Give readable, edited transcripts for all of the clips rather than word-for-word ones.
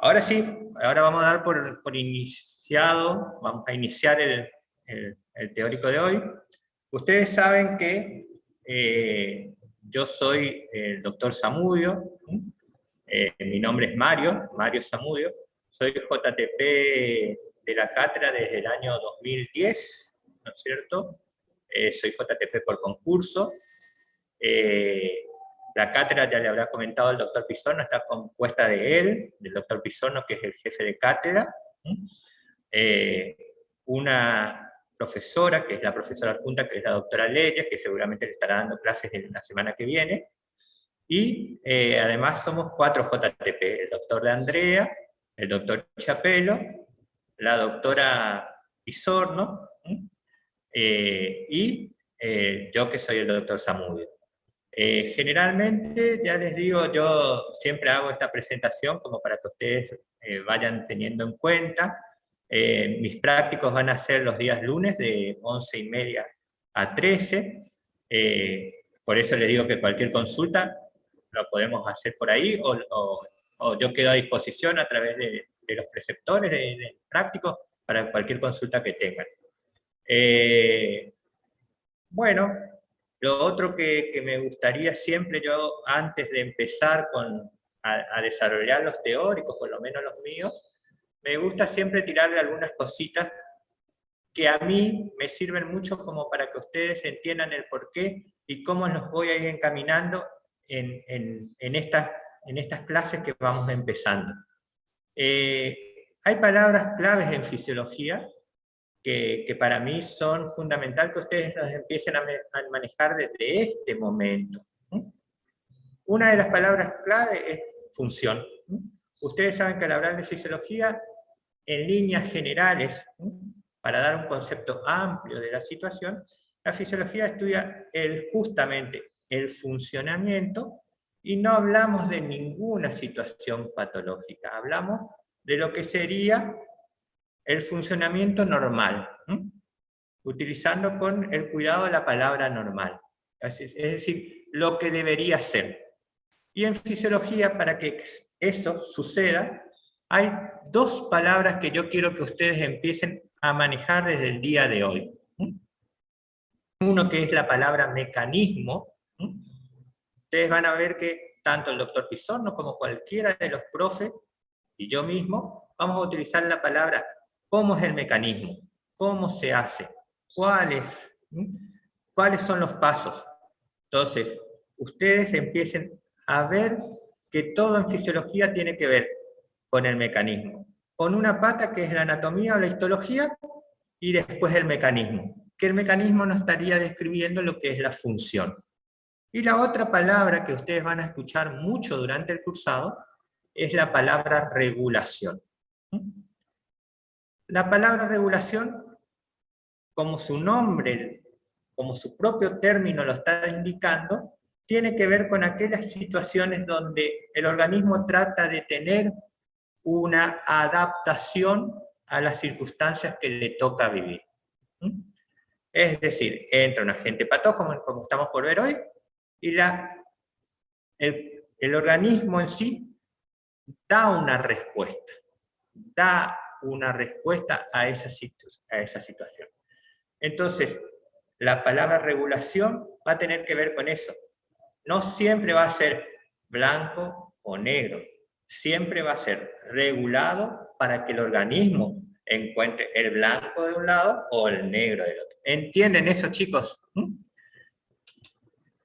Ahora sí, ahora vamos a dar por iniciado, vamos a iniciar el teórico de hoy. Ustedes saben que yo soy el doctor Zamudio, mi nombre es Mario Zamudio, soy JTP de la cátedra desde el año 2010, ¿no es cierto? Soy JTP por concurso. La cátedra, ya le habrá comentado el doctor Pizorno, está compuesta de él, del doctor Pizorno, que es el jefe de cátedra, una profesora, que es la profesora adjunta, que es la doctora Leyes, que seguramente le estará dando clases en la semana que viene, y además somos 4 JTP, el doctor de Andrea, el doctor Chapelo, la doctora Pizorno, y yo que soy el doctor Zamudio. Generalmente, ya les digo, yo siempre hago esta presentación como para que ustedes vayan teniendo en cuenta. Mis prácticos van a ser los días lunes de 11:30 a 13. Por eso les digo que cualquier consulta lo podemos hacer por ahí, o yo quedo a disposición a través de los preceptores de prácticos para cualquier consulta que tengan. Bueno, lo otro que me gustaría siempre, yo antes de empezar a desarrollar los teóricos, por lo menos los míos, me gusta siempre tirarle algunas cositas que a mí me sirven mucho como para que ustedes entiendan el porqué y cómo los voy a ir encaminando en estas clases que vamos empezando. Hay palabras claves en fisiología que para mí son fundamental que ustedes las empiecen a manejar desde este momento. Una de las palabras clave es función. Ustedes saben que al hablar de fisiología, en líneas generales, para dar un concepto amplio de la situación, la fisiología estudia justamente el funcionamiento y no hablamos de ninguna situación patológica, hablamos de lo que sería el funcionamiento normal, utilizando con el cuidado de la palabra normal, es decir, lo que debería ser. Y en fisiología, para que eso suceda, hay 2 palabras que yo quiero que ustedes empiecen a manejar desde el día de hoy. Uno que es la palabra mecanismo. Ustedes van a ver que tanto el doctor Pizorno como cualquiera de los profes y yo mismo vamos a utilizar la palabra ¿cómo es el mecanismo? ¿Cómo se hace? ¿Cuáles son los pasos? Entonces, ustedes empiecen a ver que todo en fisiología tiene que ver con el mecanismo. Con una pata que es la anatomía o la histología, y después el mecanismo. Que el mecanismo nos estaría describiendo lo que es la función. Y la otra palabra que ustedes van a escuchar mucho durante el cursado es la palabra regulación. La palabra regulación, como su nombre, como su propio término lo está indicando, tiene que ver con aquellas situaciones donde el organismo trata de tener una adaptación a las circunstancias que le toca vivir. Es decir, entra un agente patógeno, como estamos por ver hoy, y el organismo en sí da una respuesta a esa situación. Entonces, la palabra regulación va a tener que ver con eso. No siempre va a ser blanco o negro, siempre va a ser regulado para que el organismo encuentre el blanco de un lado o el negro del otro. ¿Entienden eso, chicos?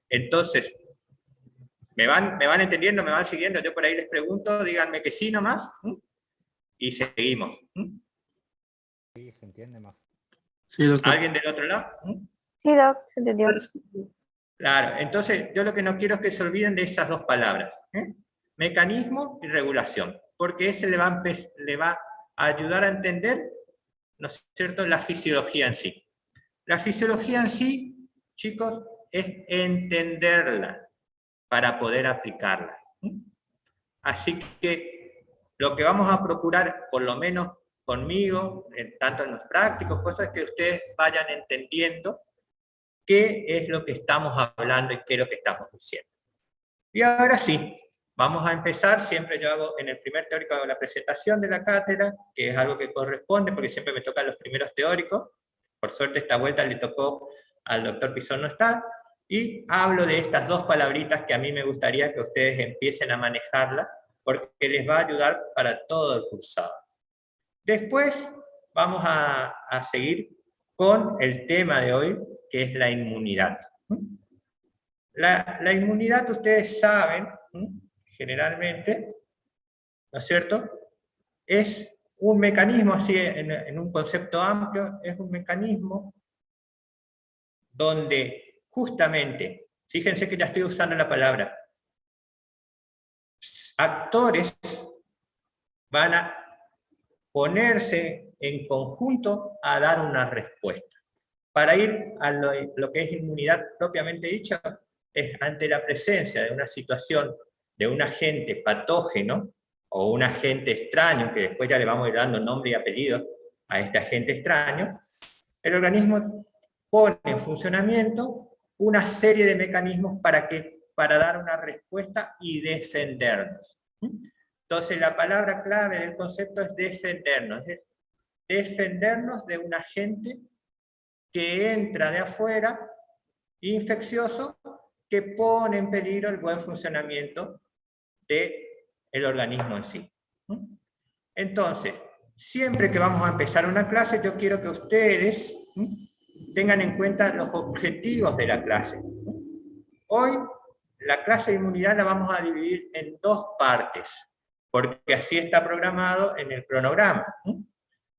Entonces, ¿me van entendiendo? ¿Me van siguiendo? Yo por ahí les pregunto, díganme que sí nomás, y seguimos. Sí, se entiende más. Sí, doctor. ¿Alguien del otro lado? Sí, doc, se entendió. Claro, entonces yo lo que no quiero es que se olviden de esas 2 palabras. Mecanismo y regulación, porque ese le va a ayudar a entender, ¿no es cierto?, la fisiología en sí. La fisiología en sí, chicos, es entenderla para poder aplicarla. Así que lo que vamos a procurar, por lo menos conmigo, tanto en los prácticos, cosas que ustedes vayan entendiendo qué es lo que estamos hablando y qué es lo que estamos diciendo. Y ahora sí, Vamos a empezar, siempre yo hago, en el primer teórico hago la presentación de la cátedra, que es algo que corresponde, porque siempre me tocan los primeros teóricos. Por suerte esta vuelta le tocó al doctor Pizón no estar, y hablo de estas dos palabritas que a mí me gustaría que ustedes empiecen a manejarlas, porque les va a ayudar para todo el cursado. Después vamos a seguir con el tema de hoy, que es la inmunidad. La inmunidad, ustedes saben, generalmente, ¿no es cierto?, es un mecanismo, así en un concepto amplio, es un mecanismo donde justamente, fíjense que ya estoy usando la palabra, actores van a ponerse en conjunto a dar una respuesta. Para ir a lo que es inmunidad propiamente dicha, es ante la presencia de una situación de un agente patógeno o un agente extraño, que después ya le vamos a ir dando nombre y apellido a este agente extraño, el organismo pone en funcionamiento una serie de mecanismos para dar una respuesta y defendernos. Entonces la palabra clave del concepto es defendernos, es defendernos de un agente que entra de afuera, infeccioso, que pone en peligro el buen funcionamiento del organismo en sí. Entonces, siempre que vamos a empezar una clase, yo quiero que ustedes tengan en cuenta los objetivos de la clase. Hoy, la clase de inmunidad la vamos a dividir en dos partes, porque así está programado en el cronograma.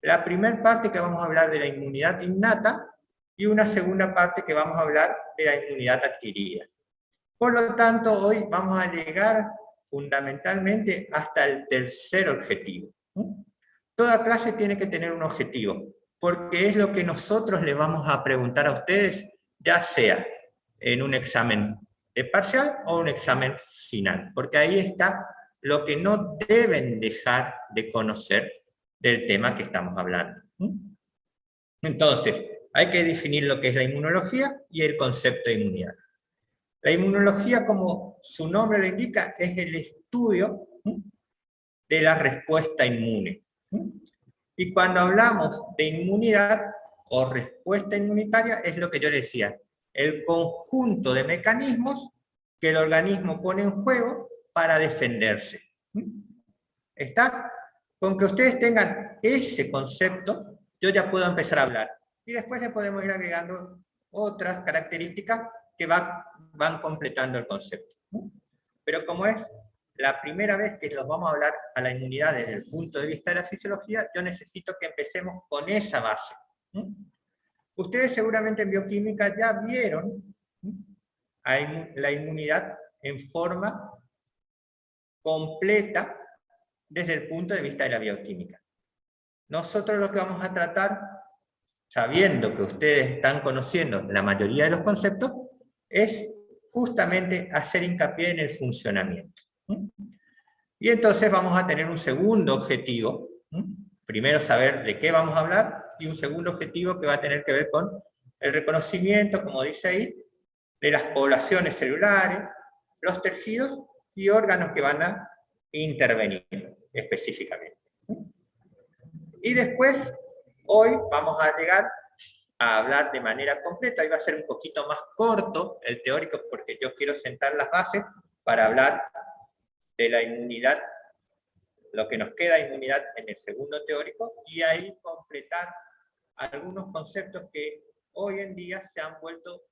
La primera parte que vamos a hablar de la inmunidad innata, y una segunda parte que vamos a hablar de la inmunidad adquirida. Por lo tanto, hoy vamos a llegar fundamentalmente hasta el tercer objetivo. Toda clase tiene que tener un objetivo, porque es lo que nosotros le vamos a preguntar a ustedes, ya sea en un examen de parcial o un examen final, porque ahí está lo que no deben dejar de conocer del tema que estamos hablando. Entonces, hay que definir lo que es la inmunología y el concepto de inmunidad. La inmunología, como su nombre lo indica, es el estudio de la respuesta inmune. Y cuando hablamos de inmunidad o respuesta inmunitaria, es lo que yo decía, el conjunto de mecanismos que el organismo pone en juego para defenderse. ¿Está? Con que ustedes tengan ese concepto, yo ya puedo empezar a hablar. Y después le podemos ir agregando otras características que van completando el concepto. Pero como es la primera vez que los vamos a hablar a la inmunidad desde el punto de vista de la fisiología, yo necesito que empecemos con esa base. Ustedes seguramente en bioquímica ya vieron la inmunidad en forma completa desde el punto de vista de la bioquímica. Nosotros lo que vamos a tratar, sabiendo que ustedes están conociendo la mayoría de los conceptos, es justamente hacer hincapié en el funcionamiento. Y entonces vamos a tener un segundo objetivo. Primero saber de qué vamos a hablar, y un segundo objetivo que va a tener que ver con el reconocimiento, como dice ahí, de las poblaciones celulares, los tejidos y órganos que van a intervenir específicamente. Y después, hoy vamos a llegar a hablar de manera completa. Hoy va a ser un poquito más corto el teórico, porque yo quiero sentar las bases para hablar de la inmunidad, lo que nos queda de inmunidad en el segundo teórico, y ahí completar algunos conceptos que hoy en día se han vuelto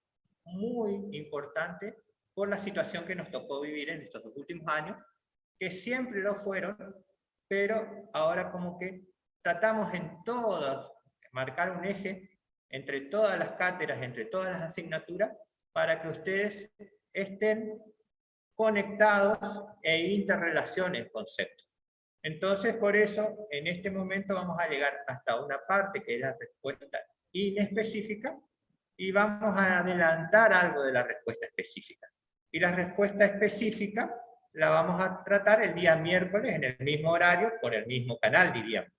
muy importantes por la situación que nos tocó vivir en estos últimos años, que siempre lo fueron, pero ahora como que tratamos en todas, marcar un eje entre todas las cátedras, entre todas las asignaturas, para que ustedes estén conectados e interrelacionen conceptos. Entonces, por eso, en este momento vamos a llegar hasta una parte que es la respuesta inespecífica, y vamos a adelantar algo de la respuesta específica. Y la respuesta específica la vamos a tratar el día miércoles en el mismo horario, por el mismo canal, diríamos.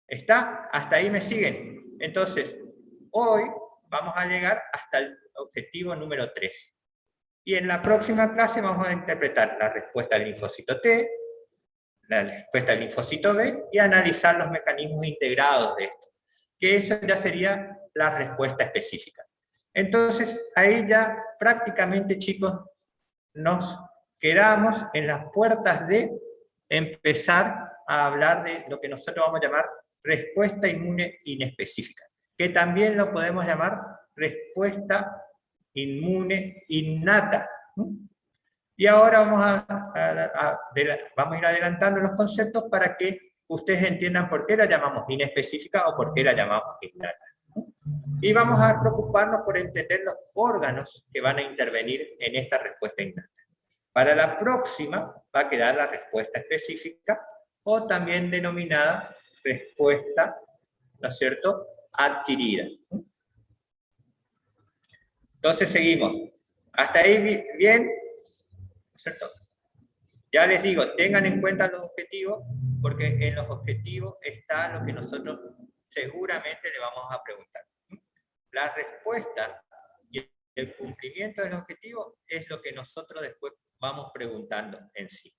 ¿Está? Hasta ahí me siguen. Entonces, hoy vamos a llegar hasta el objetivo número 3. Y en la próxima clase vamos a interpretar la respuesta del linfocito T, la respuesta del linfocito B, y analizar los mecanismos integrados de esto. Que eso ya sería la respuesta específica. Entonces, ahí ya prácticamente, chicos, nos quedamos en las puertas de empezar a hablar de lo que nosotros vamos a llamar respuesta inmune inespecífica, que también lo podemos llamar respuesta inmune innata. Y ahora vamos a ir adelantando los conceptos para que ustedes entiendan por qué la llamamos inespecífica o por qué la llamamos innata. Y vamos a preocuparnos por entender los órganos que van a intervenir en esta respuesta innata. Para la próxima va a quedar la respuesta específica, o también denominada respuesta, ¿no es cierto?, adquirida. Entonces seguimos. Hasta ahí bien, ¿no es cierto? Ya les digo, tengan en cuenta los objetivos, porque en los objetivos está lo que nosotros seguramente le vamos a preguntar. La respuesta y el cumplimiento del objetivo es lo que nosotros después vamos preguntando en sí.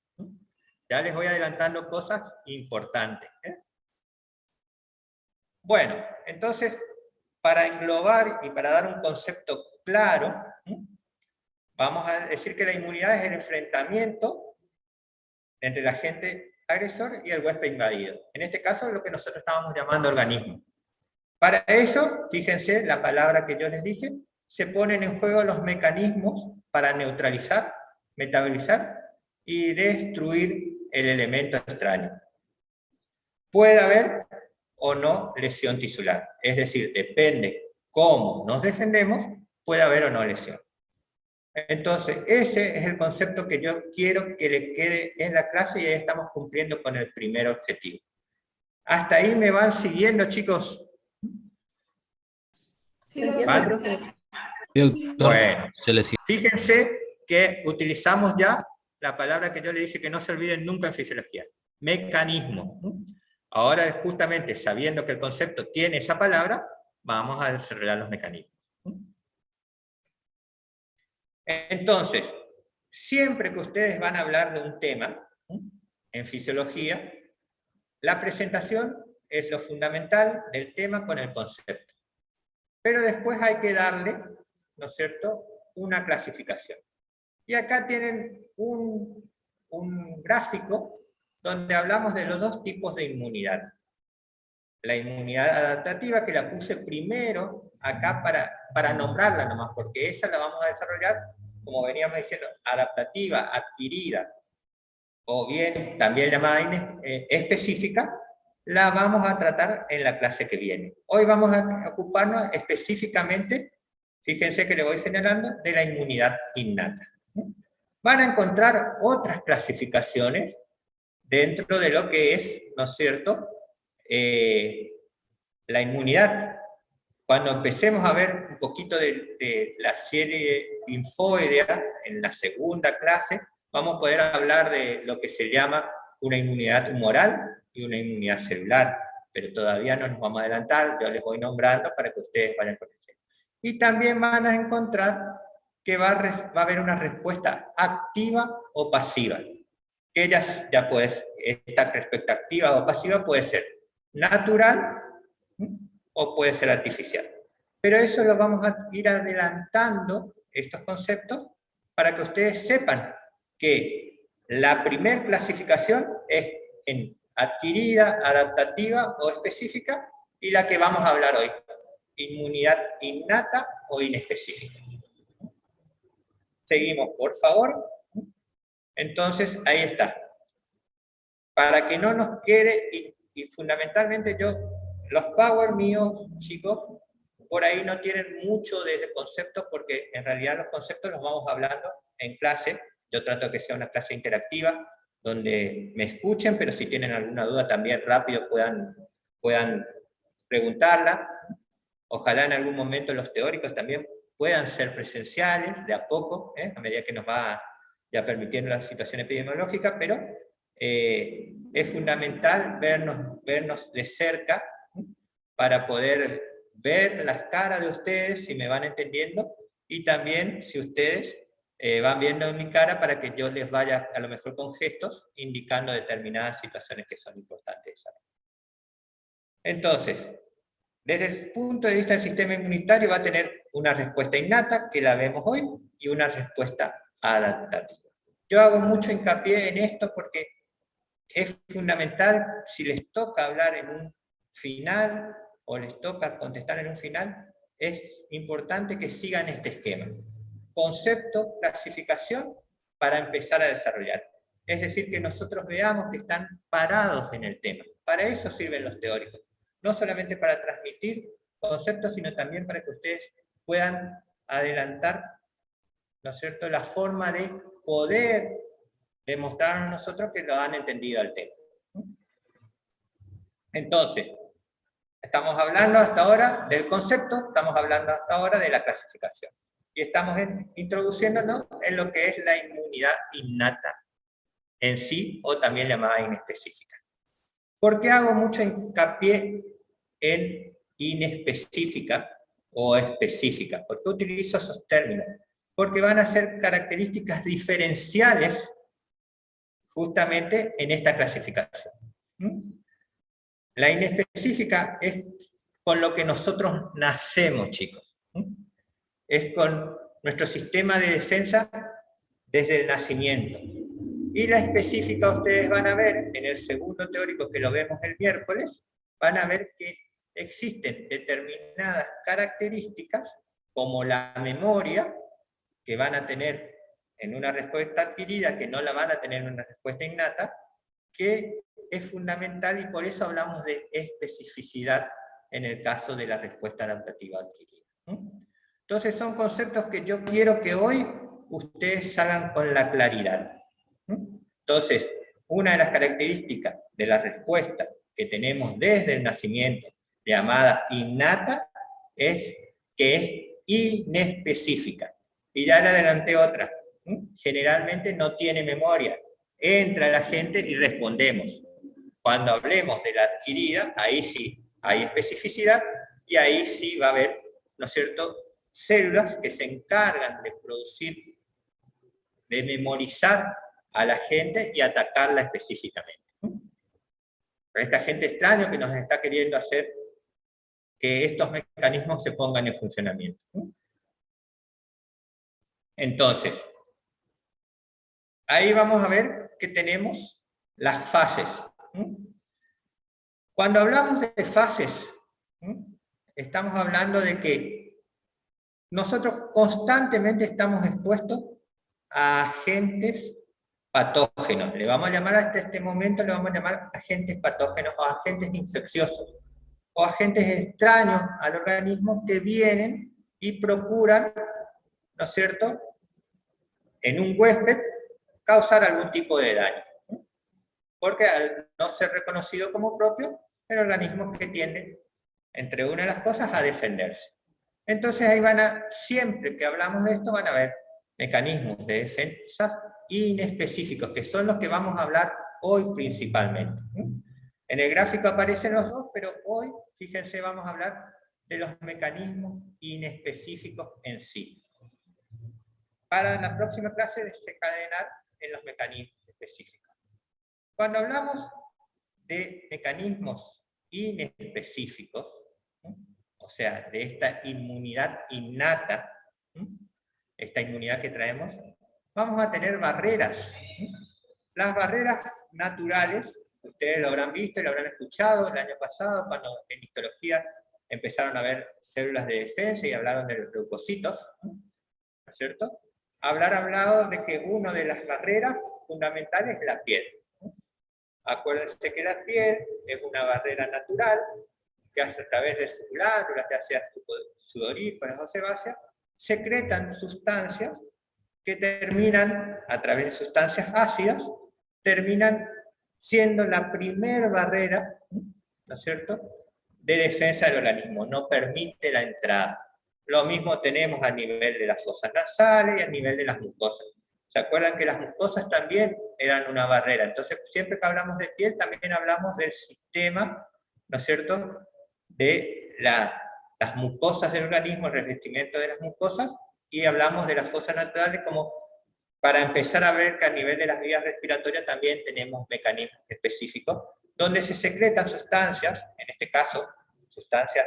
Ya les voy adelantando cosas importantes. Bueno, entonces, para englobar y para dar un concepto claro, vamos a decir que la inmunidad es el enfrentamiento entre el agente agresor y el huésped invadido. En este caso, lo que nosotros estábamos llamando organismo. Para eso, fíjense, la palabra que yo les dije, se ponen en juego los mecanismos para neutralizar, metabolizar y destruir el elemento extraño. Puede haber o no lesión tisular, es decir, depende cómo nos defendemos, puede haber o no lesión. Entonces, ese es el concepto que yo quiero que le quede en la clase y ahí estamos cumpliendo con el primer objetivo. ¿Hasta ahí me van siguiendo, chicos? Sí, ¿Vale? Bueno, fíjense que utilizamos ya la palabra que yo le dije que no se olviden nunca en fisiología, mecanismo. Ahora, justamente sabiendo que el concepto tiene esa palabra, vamos a desarrollar los mecanismos. Entonces, siempre que ustedes van a hablar de un tema en fisiología, la presentación es lo fundamental del tema con el concepto. Pero después hay que darle, ¿no es cierto?, una clasificación. Y acá tienen un gráfico donde hablamos de los dos tipos de inmunidad. La inmunidad adaptativa, que la puse primero acá para nombrarla nomás, porque esa la vamos a desarrollar, como veníamos diciendo, adaptativa, adquirida, o bien también llamada específica, la vamos a tratar en la clase que viene. Hoy vamos a ocuparnos específicamente, fíjense que le voy señalando, de la inmunidad innata. Van a encontrar otras clasificaciones dentro de lo que es, ¿no es cierto?, la inmunidad. Cuando empecemos a ver un poquito de la serie linfoidea en la segunda clase, vamos a poder hablar de lo que se llama una inmunidad humoral y una inmunidad celular, pero todavía no nos vamos a adelantar, yo les voy nombrando para que ustedes vayan conociendo. Y también van a encontrar que va a haber una respuesta activa o pasiva. Que ya puede, esta respuesta activa o pasiva puede ser natural o puede ser artificial. Pero eso lo vamos a ir adelantando, estos conceptos, para que ustedes sepan que la primera clasificación es en adquirida, adaptativa o específica, y la que vamos a hablar hoy, inmunidad innata o inespecífica. Seguimos, por favor. Entonces, ahí está. Para que no nos quede, y fundamentalmente los power míos, chicos, por ahí no tienen mucho de conceptos, porque en realidad los conceptos los vamos hablando en clase. Yo trato que sea una clase interactiva, donde me escuchen, pero si tienen alguna duda también rápido puedan preguntarla. Ojalá en algún momento los teóricos también puedan ser presenciales, de a poco, a medida que nos va ya permitiendo la situación epidemiológica, pero es fundamental vernos de cerca para poder ver las caras de ustedes, si me van entendiendo, y también si ustedes van viendo en mi cara para que yo les vaya, a lo mejor con gestos, indicando determinadas situaciones que son importantes de saber. Entonces, desde el punto de vista del sistema inmunitario va a tener una respuesta innata, que la vemos hoy, y una respuesta adaptativa. Yo hago mucho hincapié en esto porque es fundamental, si les toca hablar en un final, o les toca contestar en un final, es importante que sigan este esquema. Concepto, clasificación, para empezar a desarrollar. Es decir, que nosotros veamos que están parados en el tema. Para eso sirven los teóricos. No solamente para transmitir conceptos, sino también para que ustedes puedan adelantar, ¿no es cierto?, la forma de poder demostrarnos nosotros que lo han entendido al tema. Entonces, estamos hablando hasta ahora del concepto, estamos hablando hasta ahora de la clasificación. Y estamos introduciéndonos en lo que es la inmunidad innata en sí, o también llamada inespecífica. ¿Por qué hago mucho hincapié en inespecífica o específica? ¿Por qué utilizo esos términos? Porque van a ser características diferenciales justamente en esta clasificación. La inespecífica es con lo que nosotros nacemos, chicos. Es con nuestro sistema de defensa desde el nacimiento. Y la específica ustedes van a ver en el segundo teórico, que lo vemos el miércoles, van a ver que existen determinadas características, como la memoria, que van a tener en una respuesta adquirida, que no la van a tener en una respuesta innata, que es fundamental, y por eso hablamos de especificidad en el caso de la respuesta adaptativa adquirida. Entonces son conceptos que yo quiero que hoy ustedes salgan con la claridad. Entonces, una de las características de la respuesta que tenemos desde el nacimiento, llamada innata, es que es inespecífica. Y ya le adelanté otra. Generalmente no tiene memoria. Entra la gente y respondemos. Cuando hablemos de la adquirida, ahí sí hay especificidad, y ahí sí va a haber, ¿no es cierto?, células que se encargan de producir, de memorizar a la gente y atacarla específicamente. Esta gente extraña que nos está queriendo hacer que estos mecanismos se pongan en funcionamiento. Entonces, ahí vamos a ver que tenemos las fases. Cuando hablamos de fases, estamos hablando de que nosotros constantemente estamos expuestos a agentes patógenos. Le vamos a llamar hasta este momento, le vamos a llamar agentes patógenos o agentes infecciosos, o agentes extraños al organismo que vienen y procuran, ¿no es cierto?, en un huésped causar algún tipo de daño. Porque al no ser reconocido como propio, el organismo que tiende, entre una de las cosas, a defenderse. Entonces ahí siempre que hablamos de esto, van a ver mecanismos de defensa inespecíficos, que son los que vamos a hablar hoy principalmente. En el gráfico aparecen los dos, pero hoy, fíjense, vamos a hablar de los mecanismos inespecíficos en sí. Para la próxima clase desencadenar en los mecanismos específicos. Cuando hablamos de mecanismos inespecíficos, o sea, de esta inmunidad innata, esta inmunidad que traemos, vamos a tener barreras. Las barreras naturales, ustedes lo habrán visto y lo habrán escuchado el año pasado, cuando en histología empezaron a ver células de defensa y hablaron de los leucocitos, ¿no es cierto? Habrán hablado de que una de las barreras fundamentales es la piel. Acuérdense que la piel es una barrera natural que hace a través de sus glándulas, ya sea sudoríparas o sebáceas, secretan sustancias que terminan, a través de sustancias ácidas, terminan siendo la primera barrera, ¿no es cierto?, de defensa del organismo, no permite la entrada. Lo mismo tenemos a nivel de las fosas nasales y a nivel de las mucosas. ¿Se acuerdan que las mucosas también eran una barrera? Entonces, siempre que hablamos de piel, también hablamos del sistema, ¿no es cierto?, de las mucosas del organismo, el revestimiento de las mucosas, y hablamos de las fosas naturales como para empezar a ver que a nivel de las vías respiratorias también tenemos mecanismos específicos, donde se secretan sustancias, en este caso, sustancias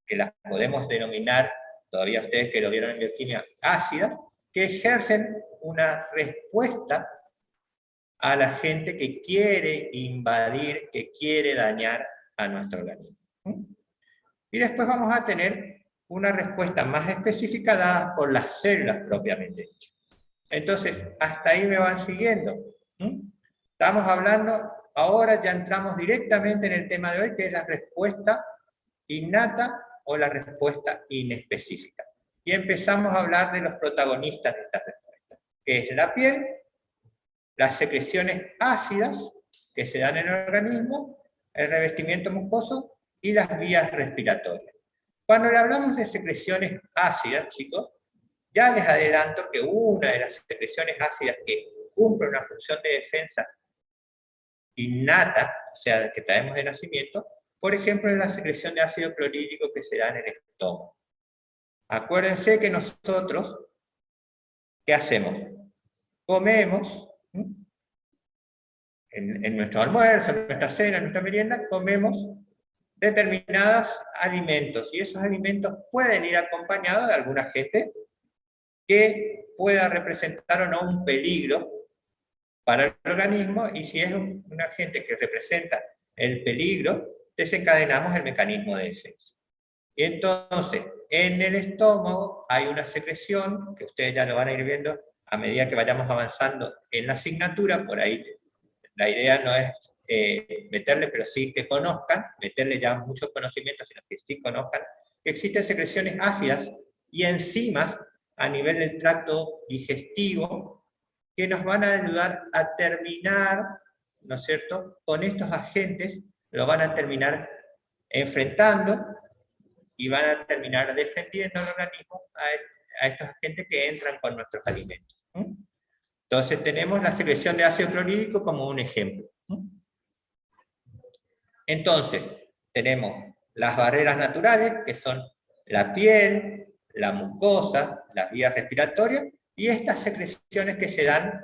que las podemos denominar, todavía ustedes que lo vieron en bioquímica, ácidas, que ejercen una respuesta a la gente que quiere invadir, que quiere dañar a nuestro organismo. Y después vamos a tener una respuesta más específica dada por las células propiamente dichas. Entonces, hasta ahí me van siguiendo. Estamos hablando, ahora ya entramos directamente en el tema de hoy, que es la respuesta innata o la respuesta inespecífica. Y empezamos a hablar de los protagonistas de esta respuesta, que es la piel, las secreciones ácidas que se dan en el organismo, el revestimiento mucoso y las vías respiratorias. Cuando le hablamos de secreciones ácidas, chicos, ya les adelanto que una de las secreciones ácidas que cumple una función de defensa innata, o sea, que traemos de nacimiento, por ejemplo, es la secreción de ácido clorhídrico que se da en el estómago. Acuérdense que nosotros, ¿qué hacemos? Comemos, en nuestro almuerzo, en nuestra cena, en nuestra merienda, comemos determinados alimentos, y esos alimentos pueden ir acompañados de alguna gente que pueda representar o no un peligro para el organismo, y si es un agente que representa el peligro, desencadenamos el mecanismo de defensa. Y entonces, en el estómago hay una secreción, que ustedes ya lo van a ir viendo a medida que vayamos avanzando en la asignatura, por ahí la idea no es meterle, pero sí que conozcan, meterle ya muchos conocimientos, sino que sí conozcan, que existen secreciones ácidas y enzimas a nivel del tracto digestivo que nos van a ayudar a terminar, ¿no es cierto?, con estos agentes, lo van a terminar enfrentando y van a terminar defendiendo al organismo a estos agentes que entran con nuestros alimentos. Entonces tenemos la secreción de ácido clorhídrico como un ejemplo. Entonces, tenemos las barreras naturales, que son la piel, la mucosa, las vías respiratorias, y estas secreciones que se dan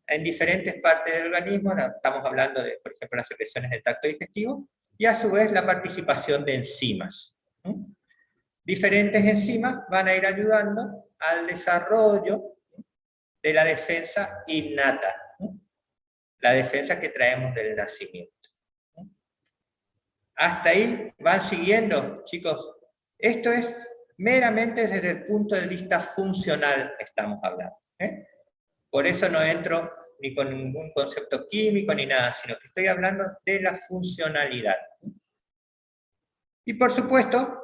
en diferentes partes del organismo. Estamos hablando de, por ejemplo, las secreciones del tracto digestivo, y a su vez la participación de enzimas. Diferentes enzimas van a ir ayudando al desarrollo de la defensa innata, la defensa que traemos del nacimiento. Hasta ahí van siguiendo, chicos. Esto es meramente desde el punto de vista funcional estamos hablando. Por eso no entro ni con ningún concepto químico ni nada, sino que estoy hablando de la funcionalidad. Y por supuesto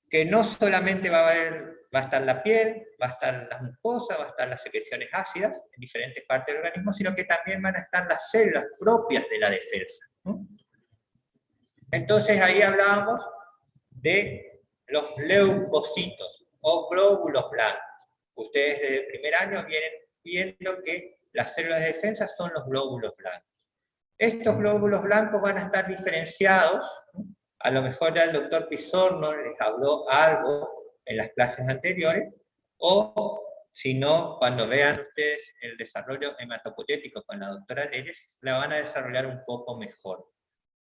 que no solamente va a estar la piel, va a estar las mucosas, va a estar las secreciones ácidas en diferentes partes del organismo, sino que también van a estar las células propias de la defensa. Entonces ahí hablábamos de los leucocitos o glóbulos blancos. Ustedes desde el primer año vienen viendo que las células de defensa son los glóbulos blancos. Estos glóbulos blancos van a estar diferenciados, a lo mejor ya el doctor Pizorno les habló algo en las clases anteriores, o si no, cuando vean ustedes el desarrollo hematopoyético con la doctora Leyes, la van a desarrollar un poco mejor.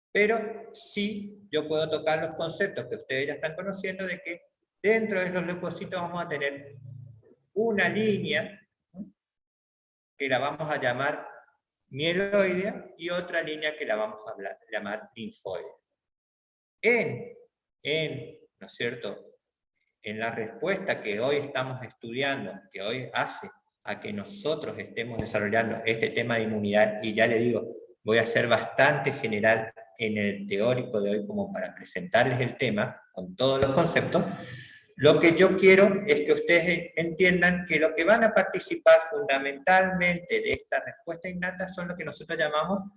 Pero sí, yo puedo tocar los conceptos que ustedes ya están conociendo, de que dentro de los leucocitos vamos a tener una línea que la vamos a llamar mieloidea y otra línea que la vamos a llamar linfoidea. ¿No es cierto?, en la respuesta que hoy estamos estudiando, que hoy hace a que nosotros estemos desarrollando este tema de inmunidad, y ya le digo, voy a ser bastante general en el teórico de hoy como para presentarles el tema con todos los conceptos. Lo que yo quiero es que ustedes entiendan que lo que van a participar fundamentalmente de esta respuesta innata son lo que nosotros llamamos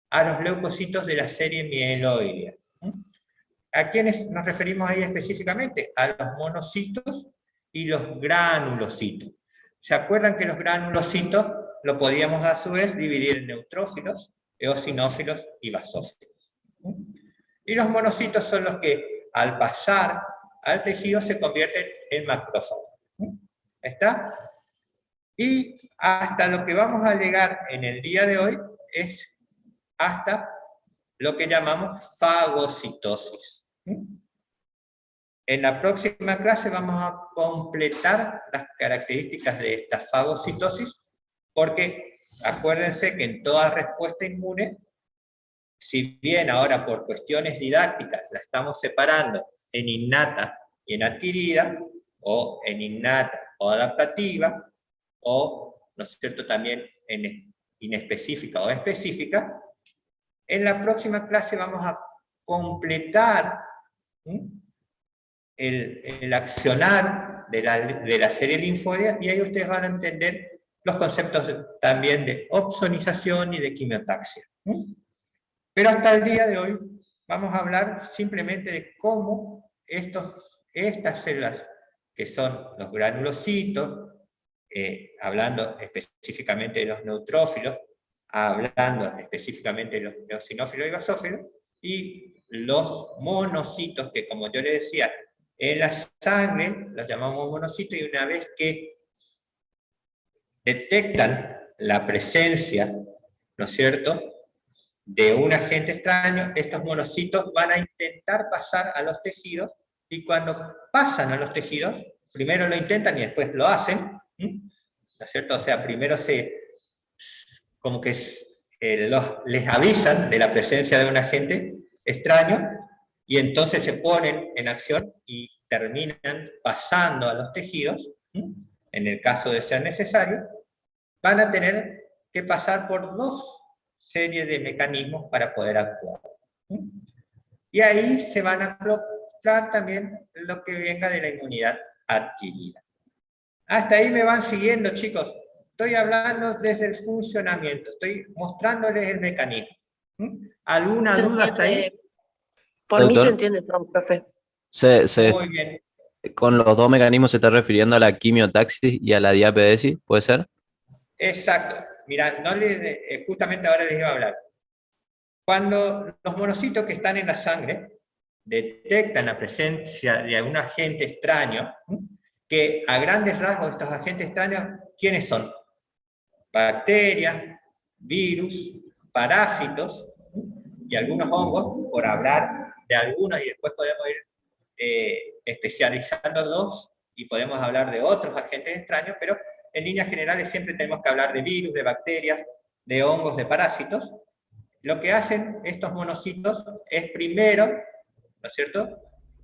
a los leucocitos de la serie mieloidea. ¿A quiénes nos referimos ahí específicamente? A los monocitos y los granulocitos. ¿Se acuerdan que los granulocitos lo podíamos a su vez dividir en neutrófilos, eosinófilos y basófilos? Y los monocitos son los que al pasar al tejido se convierten en macrófagos. ¿Está? Y hasta lo que vamos a llegar en el día de hoy es hasta lo que llamamos fagocitosis. En la próxima clase vamos a completar las características de esta fagocitosis, porque acuérdense que en toda respuesta inmune, si bien ahora por cuestiones didácticas la estamos separando en innata y en adquirida, o en innata o adaptativa, o, ¿no es cierto?, también en inespecífica o específica, en la próxima clase vamos a completar el accionar de la serie linfóidea, y ahí ustedes van a entender los conceptos también de opsonización y de quimiotaxia. Pero hasta el día de hoy vamos a hablar simplemente de cómo estas células, que son los granulocitos, hablando específicamente de los neutrófilos, hablando específicamente de los eosinófilos y basófilos, y los monocitos, que como yo les decía, en la sangre los llamamos monocitos, y una vez que detectan la presencia, ¿no es cierto?, de un agente extraño, estos monocitos van a intentar pasar a los tejidos, y cuando pasan a los tejidos, primero lo intentan y después lo hacen, ¿no es cierto? O sea, primero como que les avisan de la presencia de un agente extraño, y entonces se ponen en acción y terminan pasando a los tejidos, en el caso de ser necesario, van a tener que pasar por dos series de mecanismos para poder actuar. Y ahí se van a colocar también lo que venga de la inmunidad adquirida. Hasta ahí me van siguiendo, chicos. Estoy hablando desde el funcionamiento, estoy mostrándoles el mecanismo. ¿Alguna duda hasta ahí? Por mí se entiende, profe. Muy bien. Con los dos mecanismos se está refiriendo a la quimiotaxis y a la diapedesis, ¿puede ser? Exacto. Mira, justamente ahora les iba a hablar. Cuando los monocitos que están en la sangre detectan la presencia de algún agente extraño, que a grandes rasgos estos agentes extraños, ¿quiénes son? Bacterias, virus, parásitos y algunos hongos, por hablar de algunos, y después podemos ir especializándolos y podemos hablar de otros agentes extraños, pero en líneas generales siempre tenemos que hablar de virus, de bacterias, de hongos, de parásitos. Lo que hacen estos monocitos es primero, ¿no es cierto?,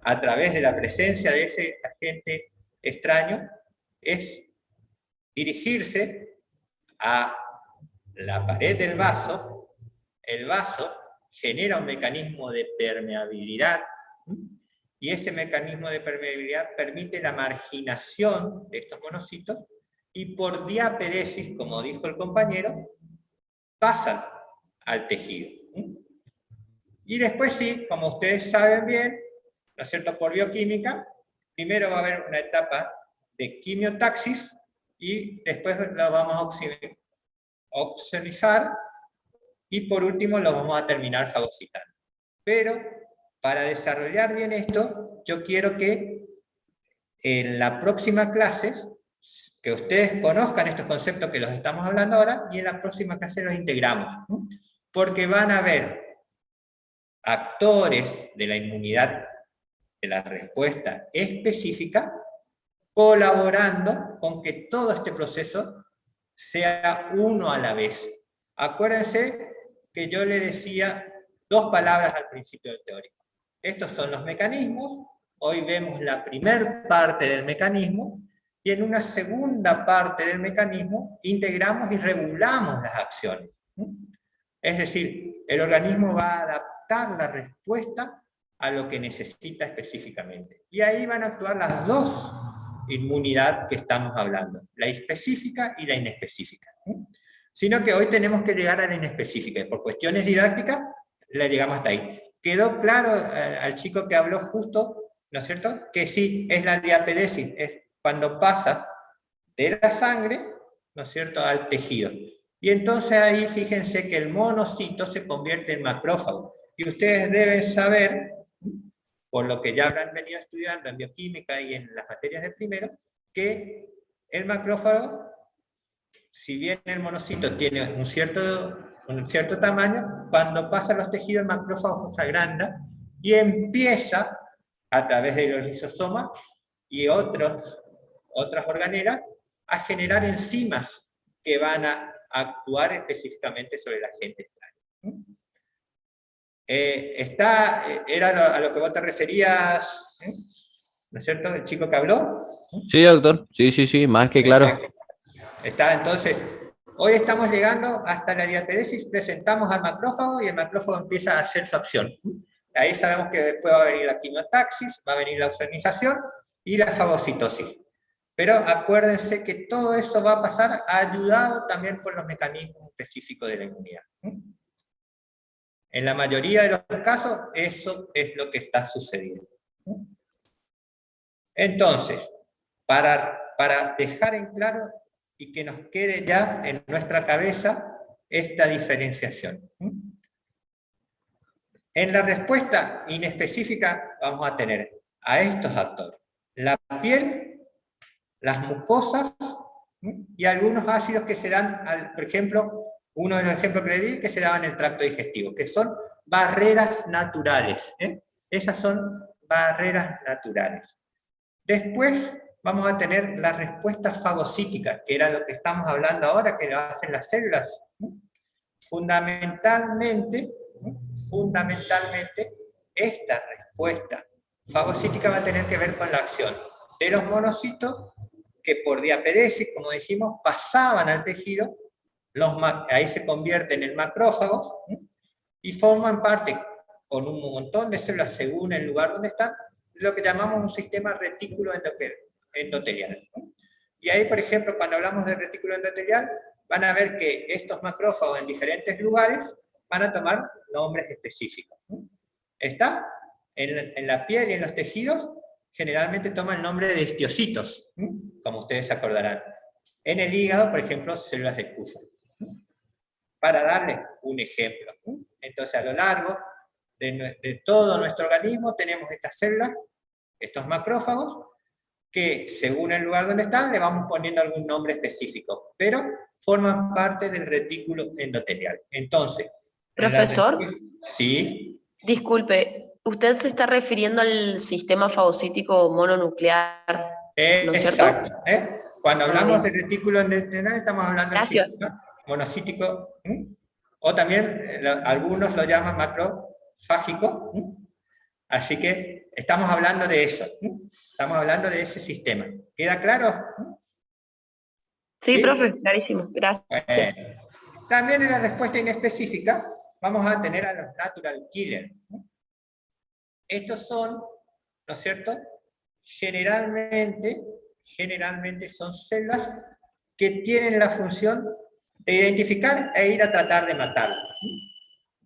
a través de la presencia de ese agente extraño, es dirigirse a la pared del vaso. El vaso genera un mecanismo de permeabilidad, y ese mecanismo de permeabilidad permite la marginación de estos monocitos, y por diaperesis, como dijo el compañero, pasan al tejido. Y después sí, como ustedes saben bien, ¿no es cierto?, por bioquímica, primero va a haber una etapa de quimiotaxis, y después lo vamos a opsonizar, y por último lo vamos a terminar fagocitando. Pero para desarrollar bien esto, yo quiero que en la próxima clase, que ustedes conozcan estos conceptos que los estamos hablando ahora, y en la próxima clase los integramos, porque van a ver actores de la inmunidad, de la respuesta específica, colaborando con que todo este proceso sea uno a la vez. Acuérdense que yo le decía dos palabras al principio del teórico. Estos son los mecanismos. Hoy vemos la primera parte del mecanismo, y en una segunda parte del mecanismo integramos y regulamos las acciones. Es decir, el organismo va a adaptar la respuesta a lo que necesita específicamente. Y ahí van a actuar las dos inmunidades que estamos hablando, la específica y la inespecífica. Sino que hoy tenemos que llegar a la inespecífica, y por cuestiones didácticas le llegamos hasta ahí. Quedó claro al chico que habló justo, ¿no es cierto?, que sí, es la diapedesis, es cuando pasa de la sangre, ¿no es cierto?, al tejido. Y entonces ahí fíjense que el monocito se convierte en macrófago. Y ustedes deben saber, por lo que ya habrán venido estudiando en bioquímica y en las materias de primero, que el macrófago si bien el monocito tiene un cierto tamaño, cuando pasa a los tejidos el macrófago se agranda y empieza, a través de los lisosomas y otras organelas, a generar enzimas que van a actuar específicamente sobre el agente extraño. ¿Era a lo que vos te referías, ¿no es cierto? ¿El chico que habló? Sí, doctor. Sí, más que claro. Está, entonces, hoy estamos llegando hasta la diaperesis, presentamos al macrófago y el macrófago empieza a hacer su acción. Ahí sabemos que después va a venir la quimiotaxis, va a venir la ozonización y la fagocitosis. Pero acuérdense que todo eso va a pasar ayudado también por los mecanismos específicos de la inmunidad. En la mayoría de los casos, eso es lo que está sucediendo. Entonces, para dejar en claro y que nos quede ya en nuestra cabeza esta diferenciación. En la respuesta inespecífica vamos a tener a estos actores: la piel, las mucosas y algunos ácidos que se dan, por ejemplo, uno de los ejemplos que le di, que se daban en el tracto digestivo, que son barreras naturales. Esas son barreras naturales. Después vamos a tener las respuestas fagocíticas, que era lo que estamos hablando ahora, que lo hacen las células. Fundamentalmente, esta respuesta fagocítica va a tener que ver con la acción de los monocitos, que por diaperesis, como dijimos, pasaban al tejido, ahí se convierten en macrófagos, y forman parte, con un montón de células según el lugar donde están, lo que llamamos un sistema retículo endotelial. Y ahí, por ejemplo, cuando hablamos de retículo endotelial, van a ver que estos macrófagos en diferentes lugares van a tomar nombres específicos. ¿Está? En la piel y en los tejidos, generalmente toma el nombre de histiocitos, como ustedes se acordarán. En el hígado, por ejemplo, células de Kupffer. Para darles un ejemplo. Entonces, a lo largo de todo nuestro organismo tenemos estas células, estos macrófagos, que según el lugar donde están le vamos poniendo algún nombre específico, pero forman parte del retículo endotelial. Entonces, profesor, sí. Disculpe, usted se está refiriendo al sistema fagocítico mononuclear, ¿no es cierto? Exacto. Cuando hablamos del retículo endotelial estamos hablando del sistema monocítico, o también algunos lo llaman macrofágico. Así que estamos hablando de eso, estamos hablando de ese sistema. ¿Queda claro? Sí, profe, clarísimo, gracias. También en la respuesta inespecífica vamos a tener a los natural killers. Estos son, ¿no es cierto? Generalmente son células que tienen la función de identificar e ir a tratar de matarlo.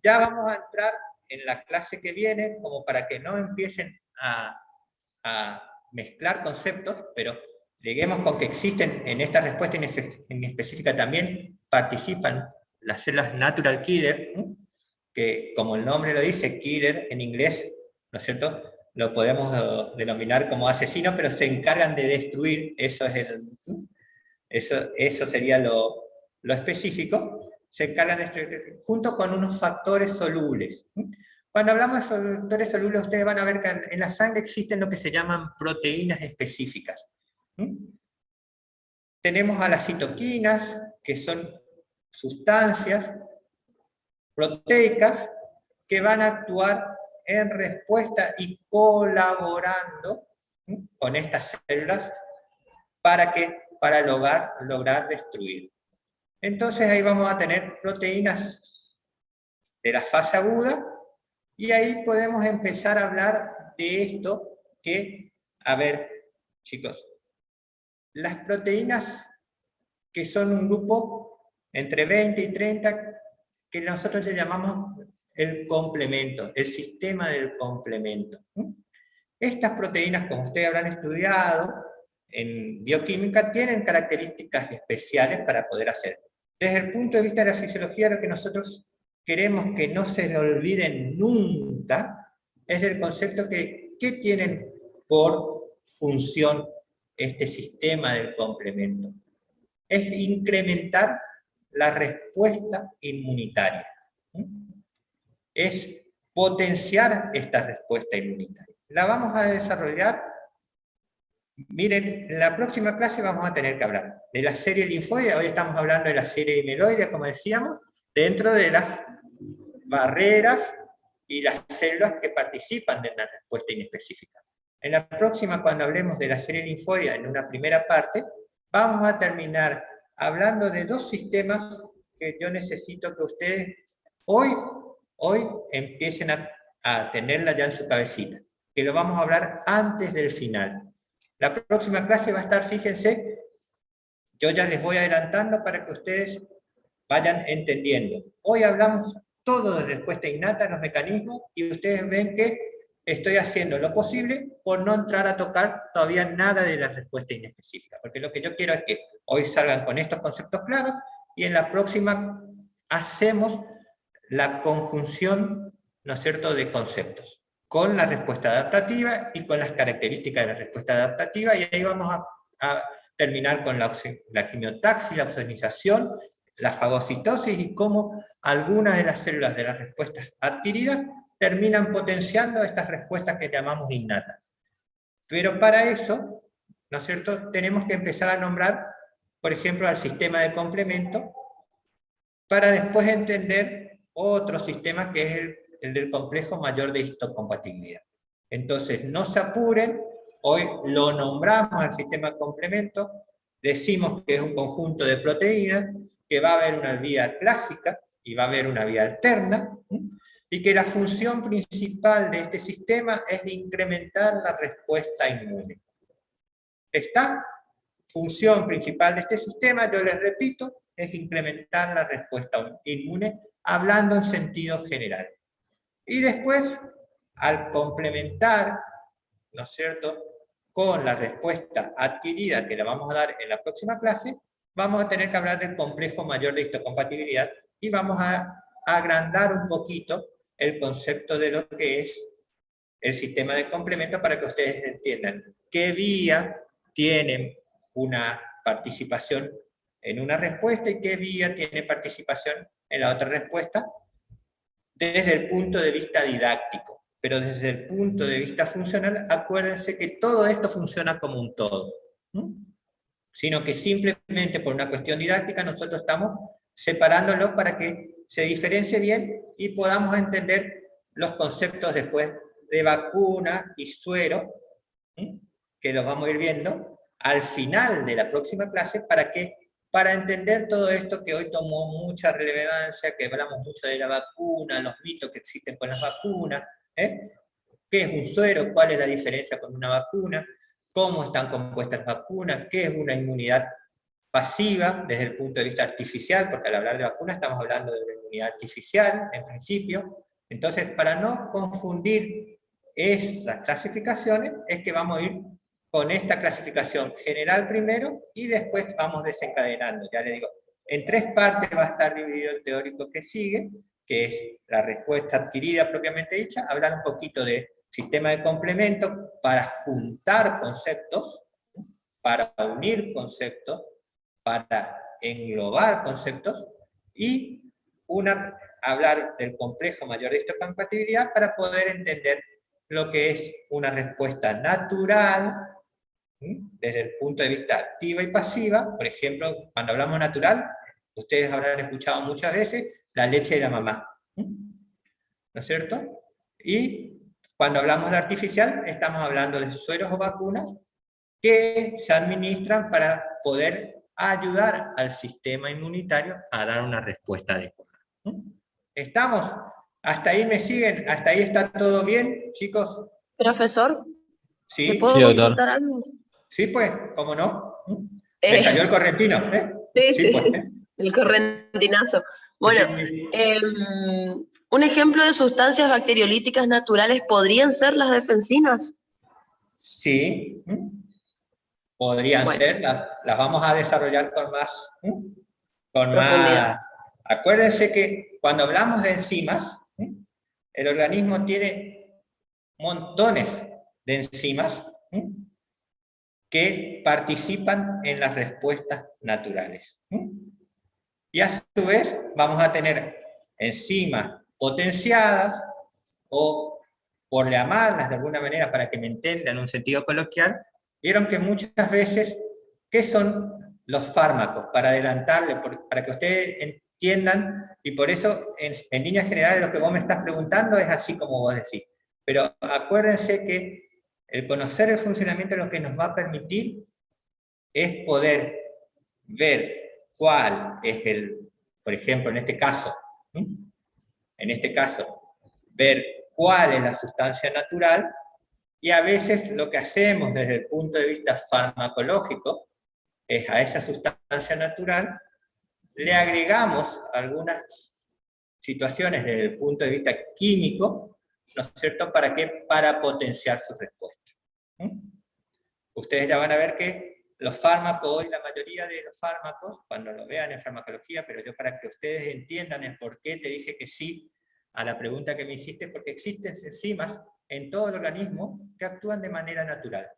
Ya vamos a entrar en la clase que viene, como para que no empiecen a mezclar conceptos, pero lleguemos con que existen en esta respuesta inespecífica también participan las células natural killer, que como el nombre lo dice, killer en inglés, ¿no es cierto? Lo podemos denominar como asesino, pero se encargan de destruir, eso sería lo específico, se encargan de destruir, junto con unos factores solubles. Cuando hablamos de factores solubles, ustedes van a ver que en la sangre existen lo que se llaman proteínas específicas. Tenemos a las citoquinas, que son sustancias proteicas que van a actuar en respuesta y colaborando con estas células para lograr destruir. Entonces ahí vamos a tener proteínas de la fase aguda, y ahí podemos empezar a hablar de esto que, a ver, chicos, las proteínas que son un grupo entre 20 y 30, que nosotros le llamamos el complemento, el sistema del complemento. Estas proteínas, como ustedes habrán estudiado en bioquímica, tienen características especiales para poder hacer. Desde el punto de vista de la fisiología, lo que nosotros queremos que no se le olviden nunca es el concepto que tienen por función este sistema del complemento. es incrementar la respuesta inmunitaria. Es potenciar esta respuesta inmunitaria. La vamos a desarrollar. Miren, en la próxima clase vamos a tener que hablar de la serie linfoide. Hoy estamos hablando de la serie mieloide, como decíamos, dentro de las barreras y las células que participan de la respuesta inespecífica. En la próxima, cuando hablemos de la serie linfoide, en una primera parte, vamos a terminar hablando de dos sistemas que yo necesito que ustedes hoy empiecen a tenerla ya en su cabecita, que lo vamos a hablar antes del final. La próxima clase va a estar, fíjense, yo ya les voy adelantando para que ustedes vayan entendiendo. Hoy hablamos todo de respuesta innata, los mecanismos, y ustedes ven que estoy haciendo lo posible por no entrar a tocar todavía nada de la respuesta inespecífica, porque lo que yo quiero es que hoy salgan con estos conceptos claros, y en la próxima hacemos la conjunción, ¿no es cierto?, de conceptos, con la respuesta adaptativa y con las características de la respuesta adaptativa, y ahí vamos a terminar con la quimiotaxis, la ozonización, la fagocitosis y cómo algunas de las células de las respuestas adquiridas terminan potenciando estas respuestas que llamamos innatas. Pero para eso, ¿no es cierto?, tenemos que empezar a nombrar, por ejemplo, al sistema de complemento, para después entender otro sistema que es el del complejo mayor de histocompatibilidad. Entonces, no se apuren, hoy lo nombramos al sistema de complemento, decimos que es un conjunto de proteínas, que va a haber una vía clásica y va a haber una vía alterna, y que la función principal de este sistema es incrementar la respuesta inmune. Esta función principal de este sistema, yo les repito, es incrementar la respuesta inmune, hablando en sentido general. Y después, al complementar, ¿no es cierto?, con la respuesta adquirida, que la vamos a dar en la próxima clase, vamos a tener que hablar del complejo mayor de histocompatibilidad, y vamos a agrandar un poquito el concepto de lo que es el sistema de complemento para que ustedes entiendan qué vía tiene una participación en una respuesta y qué vía tiene participación en la otra respuesta, desde el punto de vista didáctico. Pero desde el punto de vista funcional, acuérdense que todo esto funciona como un todo, sino que simplemente por una cuestión didáctica nosotros estamos separándolo para que se diferencie bien y podamos entender los conceptos después de vacuna y suero, que los vamos a ir viendo al final de la próxima clase, para entender todo esto que hoy tomó mucha relevancia, que hablamos mucho de la vacuna, los mitos que existen con las vacunas, ¿qué es un suero? ¿Cuál es la diferencia con una vacuna? ¿Cómo están compuestas las vacunas? ¿Qué es una inmunidad pasiva desde el punto de vista artificial? Porque al hablar de vacunas estamos hablando de una inmunidad artificial, en principio. Entonces, para no confundir esas clasificaciones, es que vamos a ir con esta clasificación general primero, y después vamos desencadenando. Ya les digo, en 3 partes va a estar dividido el teórico que sigue, que es la respuesta adquirida propiamente dicha, hablar un poquito de sistema de complemento para juntar conceptos, para unir conceptos, para englobar conceptos, y hablar del complejo mayor de histocompatibilidad para poder entender lo que es una respuesta natural, desde el punto de vista activa y pasiva. Por ejemplo, cuando hablamos natural, ustedes habrán escuchado muchas veces la leche de la mamá, ¿no es cierto? Y cuando hablamos de artificial, estamos hablando de sueros o vacunas que se administran para poder ayudar al sistema inmunitario a dar una respuesta adecuada. ¿Estamos? ¿Hasta ahí me siguen? ¿Hasta ahí está todo bien, chicos? Profesor, ¿Sí? ¿te puedo preguntar algo? Sí, pues, ¿cómo no? Me salió el correntino, ¿eh? Sí, pues. El correntinazo. Bueno, sí. ¿Un ejemplo de sustancias bacteriolíticas naturales podrían ser las defensinas? Sí, podrían ser, las vamos a desarrollar con más profundidad. Acuérdense que cuando hablamos de enzimas, el organismo tiene montones de enzimas que participan en las respuestas naturales. Y a su vez vamos a tener enzimas potenciadas, o por llamarlas de alguna manera para que me entiendan en un sentido coloquial. Vieron que muchas veces, ¿qué son los fármacos? Para adelantarle, para que ustedes entiendan, y por eso en líneas generales lo que vos me estás preguntando es así como vos decís. Pero acuérdense que el conocer el funcionamiento lo que nos va a permitir es poder ver cuál es por ejemplo, en este caso, ver cuál es la sustancia natural, y a veces lo que hacemos desde el punto de vista farmacológico es a esa sustancia natural le agregamos algunas situaciones desde el punto de vista químico, ¿no es cierto? ¿Para qué? Para potenciar su respuesta. Ustedes ya van a ver que los fármacos, hoy la mayoría de los fármacos, cuando lo vean en farmacología, pero yo para que ustedes entiendan el por qué te dije que sí a la pregunta que me hiciste, porque existen enzimas en todo el organismo que actúan de manera natural.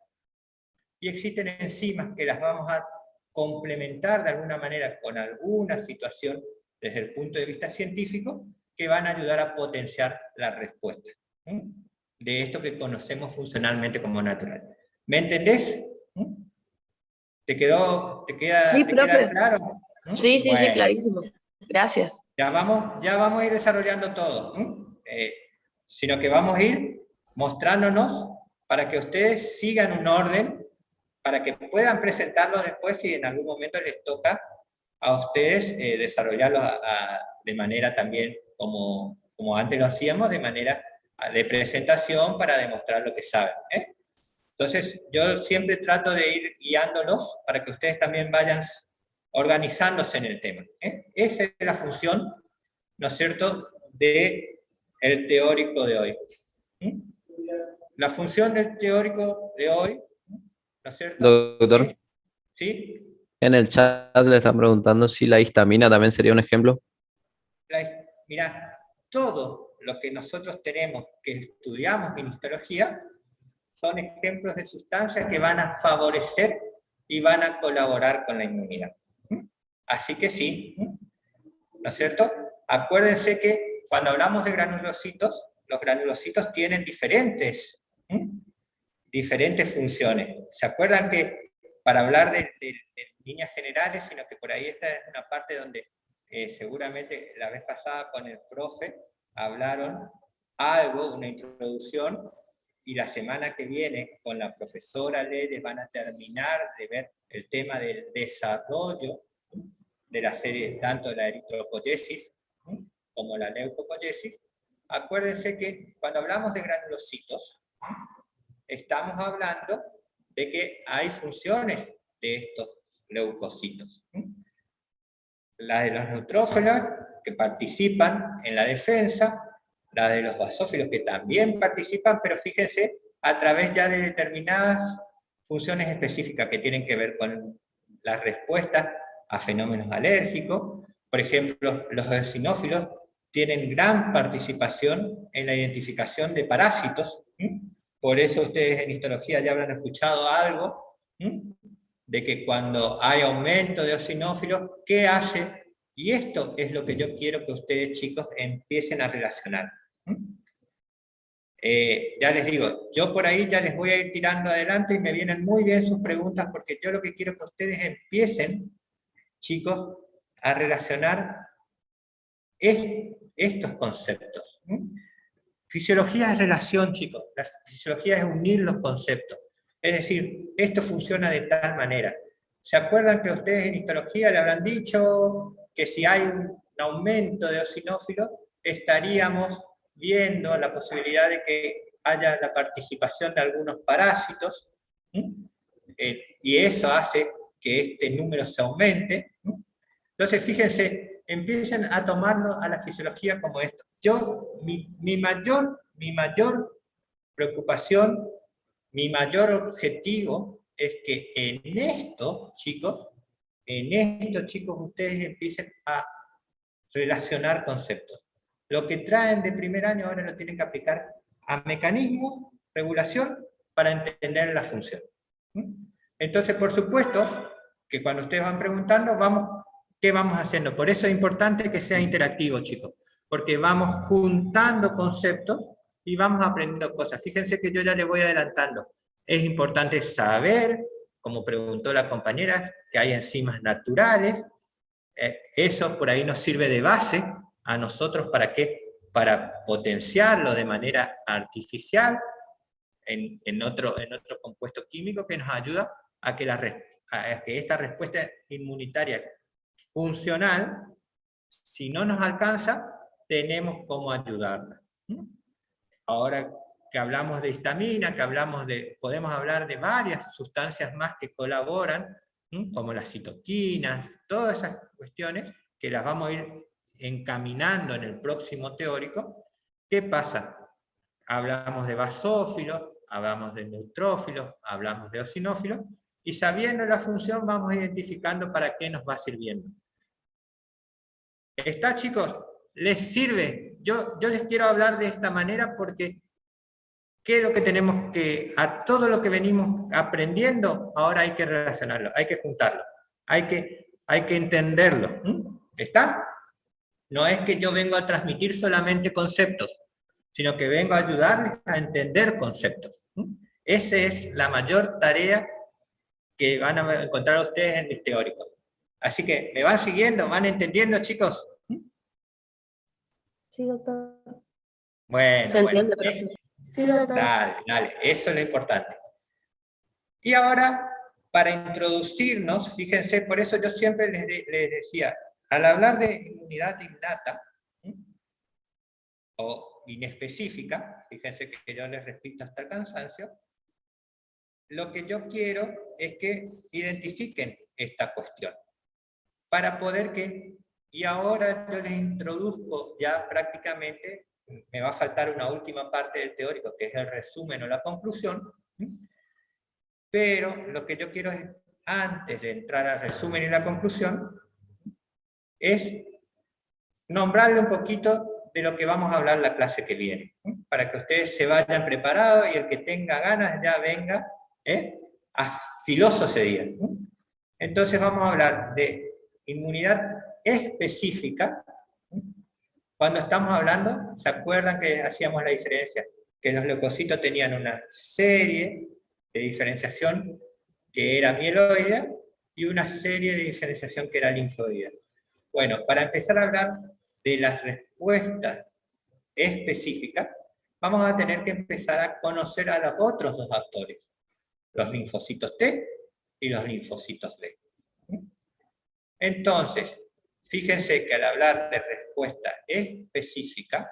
Y existen enzimas que las vamos a complementar de alguna manera con alguna situación desde el punto de vista científico que van a ayudar a potenciar la respuesta de esto que conocemos funcionalmente como natural. ¿Me entendés? ¿Te queda claro? Sí, sí, bueno, sí, clarísimo. Gracias. Ya vamos a ir desarrollando todo, sino que vamos a ir mostrándonos para que ustedes sigan un orden, para que puedan presentarlo después si en algún momento les toca a ustedes desarrollarlo de manera también como antes lo hacíamos, de manera de presentación para demostrar lo que saben. Entonces, yo siempre trato de ir guiándolos para que ustedes también vayan organizándose en el tema. Esa es la función, ¿no es cierto?, del teórico de hoy. La función del teórico de hoy, ¿no es cierto? Doctor, ¿Sí? en el chat le están preguntando si la histamina también sería un ejemplo. Mirá, todo lo que nosotros tenemos que estudiamos en histología son ejemplos de sustancias que van a favorecer y van a colaborar con la inmunidad. Así que sí, ¿no es cierto? Acuérdense que cuando hablamos de granulocitos, los granulocitos tienen diferentes funciones. ¿Se acuerdan que para hablar de líneas generales, sino que por ahí esta es una parte donde seguramente la vez pasada con el profe hablaron algo, una introducción, y la semana que viene con la profesora Lede van a terminar de ver el tema del desarrollo de la serie, tanto de la eritropoyesis como la leucopoyesis. Acuérdense que cuando hablamos de granulocitos, estamos hablando de que hay funciones de estos leucocitos. La de los neutrófilos, que participan en la defensa, la de los basófilos, que también participan, pero fíjense, a través ya de determinadas funciones específicas que tienen que ver con la respuesta a fenómenos alérgicos. Por ejemplo, los eosinófilos tienen gran participación en la identificación de parásitos. Por eso ustedes en histología ya habrán escuchado algo de que cuando hay aumento de eosinófilos, ¿qué hace? Y esto es lo que yo quiero que ustedes, chicos, empiecen a relacionar. Ya les digo, yo por ahí ya les voy a ir tirando adelante y me vienen muy bien sus preguntas, porque yo lo que quiero es que ustedes empiecen, chicos, a relacionar estos conceptos. Fisiología es relación, chicos. La fisiología es unir los conceptos. Es decir, esto funciona de tal manera. ¿Se acuerdan que ustedes en histología le habrán dicho que si hay un aumento de eosinófilos, estaríamos viendo la posibilidad de que haya la participación de algunos parásitos, y eso hace que este número se aumente. Entonces, fíjense, empiecen a tomarlo a la fisiología como esto. Mi mayor preocupación, mi mayor objetivo es que en esto, chicos, ustedes empiecen a relacionar conceptos. Lo que traen de primer año ahora lo tienen que aplicar a mecanismos, regulación, para entender la función. Entonces, por supuesto, que cuando ustedes van preguntando, ¿qué vamos haciendo? Por eso es importante que sea interactivo, chicos, porque vamos juntando conceptos y vamos aprendiendo cosas. Fíjense que yo ya les voy adelantando. Es importante saber, como preguntó la compañera, que hay enzimas naturales. Eso por ahí nos sirve de base a nosotros, ¿para qué? Para potenciarlo de manera artificial en otro compuesto químico que nos ayuda a que esta respuesta inmunitaria funcional, si no nos alcanza, tenemos cómo ayudarla. Ahora que hablamos de histamina, podemos hablar de varias sustancias más que colaboran, como las citoquinas, todas esas cuestiones que las vamos a ir encaminando en el próximo teórico. ¿Qué pasa? Hablamos de basófilos, hablamos de neutrófilos, hablamos de eosinófilos, y sabiendo la función vamos identificando para qué nos va sirviendo. ¿Está, chicos? ¿Les sirve? Yo les quiero hablar de esta manera porque ¿qué es lo que tenemos que, a todo lo que venimos aprendiendo, ahora hay que relacionarlo, hay que juntarlo, hay que entenderlo? ¿Está? No es que yo vengo a transmitir solamente conceptos, sino que vengo a ayudarles a entender conceptos. Esa es la mayor tarea que van a encontrar ustedes en mis teóricos. Así que, ¿me van siguiendo? ¿Van entendiendo, chicos? Sí, doctor. Bueno, ¿Se entiende, profe? Sí, doctor. Dale, eso es lo importante. Y ahora, para introducirnos, fíjense, por eso yo siempre les decía, al hablar de inmunidad innata, o inespecífica, fíjense que yo les repito hasta el cansancio, lo que yo quiero es que identifiquen esta cuestión, para poder que, y ahora yo les introduzco ya prácticamente, me va a faltar una última parte del teórico, que es el resumen o la conclusión, pero lo que yo quiero es, antes de entrar al resumen y la conclusión, es nombrarle un poquito de lo que vamos a hablar la clase que viene, para que ustedes se vayan preparados y el que tenga ganas ya venga afiloso ese día. Entonces vamos a hablar de inmunidad específica. Cuando estamos hablando, ¿se acuerdan que hacíamos la diferencia? Que los leucocitos tenían una serie de diferenciación que era mieloidea y una serie de diferenciación que era linfoidea. Bueno, para empezar a hablar de las respuestas específicas, vamos a tener que empezar a conocer a los otros dos actores, los linfocitos T y los linfocitos B. Entonces, fíjense que al hablar de respuesta específica,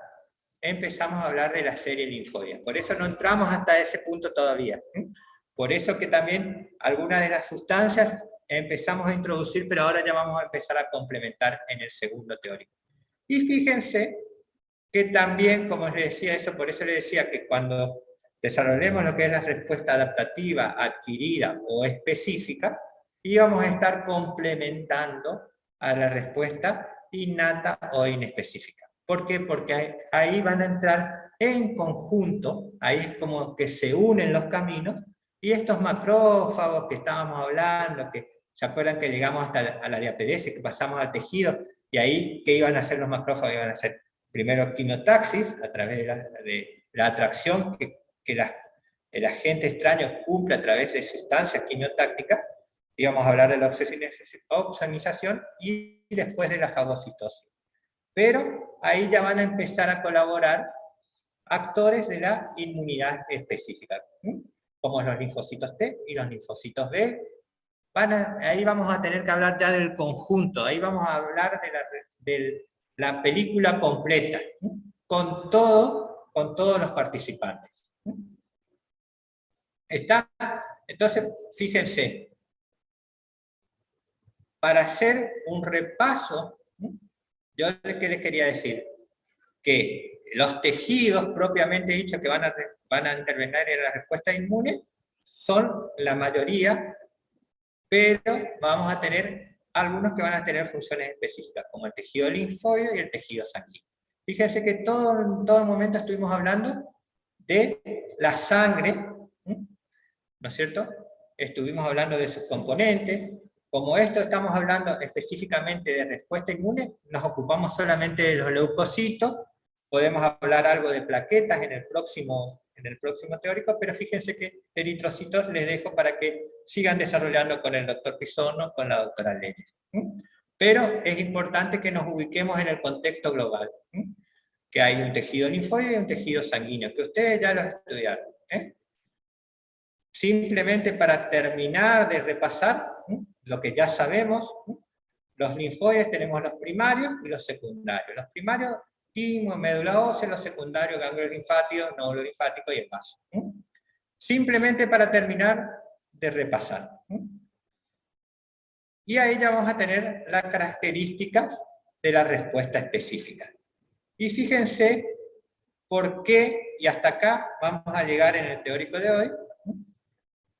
empezamos a hablar de la serie linfoidea. Por eso no entramos hasta ese punto todavía. Por eso que también algunas de las sustancias empezamos a introducir, pero ahora ya vamos a empezar a complementar en el segundo teórico. Y fíjense que también, como les decía eso, por eso les decía que cuando desarrollemos lo que es la respuesta adaptativa, adquirida o específica, íbamos a estar complementando a la respuesta innata o inespecífica. ¿Por qué? Porque ahí van a entrar en conjunto, ahí es como que se unen los caminos, y estos macrófagos que estábamos hablando, que ¿se acuerdan que llegamos hasta a la diapedese, que pasamos al tejido? Y ahí, ¿qué iban a hacer los macrófagos? Iban a hacer primero quimiotaxis, a través de la atracción que el agente extraño cumple a través de sustancias quimiotácticas. Íbamos a hablar de la opsonización y después de la fagocitosis. Pero ahí ya van a empezar a colaborar actores de la inmunidad específica, como los linfocitos T y los linfocitos B. Ahí vamos a tener que hablar ya del conjunto, ahí vamos a hablar de la película completa, con todos los participantes. ¿Está? Entonces, fíjense, para hacer un repaso, yo ¿qué les quería decir? Que los tejidos propiamente dicho que van a intervenir en la respuesta inmune son la mayoría, pero vamos a tener algunos que van a tener funciones específicas, como el tejido linfoide y el tejido sanguíneo. Fíjense que en todo momento estuvimos hablando de la sangre, ¿no es cierto? estuvimos hablando de sus componentes. Como esto estamos hablando específicamente de respuesta inmune, nos ocupamos solamente de los leucocitos, podemos hablar algo de plaquetas en el próximo teórico, pero fíjense que eritrocitos les dejo para que sigan desarrollando con el doctor Pisono, con la doctora Leyes. Pero es importante que nos ubiquemos en el contexto global, que hay un tejido linfóide y un tejido sanguíneo, que ustedes ya lo estudiaron. Simplemente para terminar de repasar lo que ya sabemos, los linfoides tenemos los primarios y los secundarios. Los primarios, timo, médula ósea, los secundarios, ganglios linfáticos, nódulos linfáticos y el vaso. Simplemente para terminar de repasar. Y ahí ya vamos a tener las características de la respuesta específica. Y fíjense por qué, y hasta acá vamos a llegar en el teórico de hoy,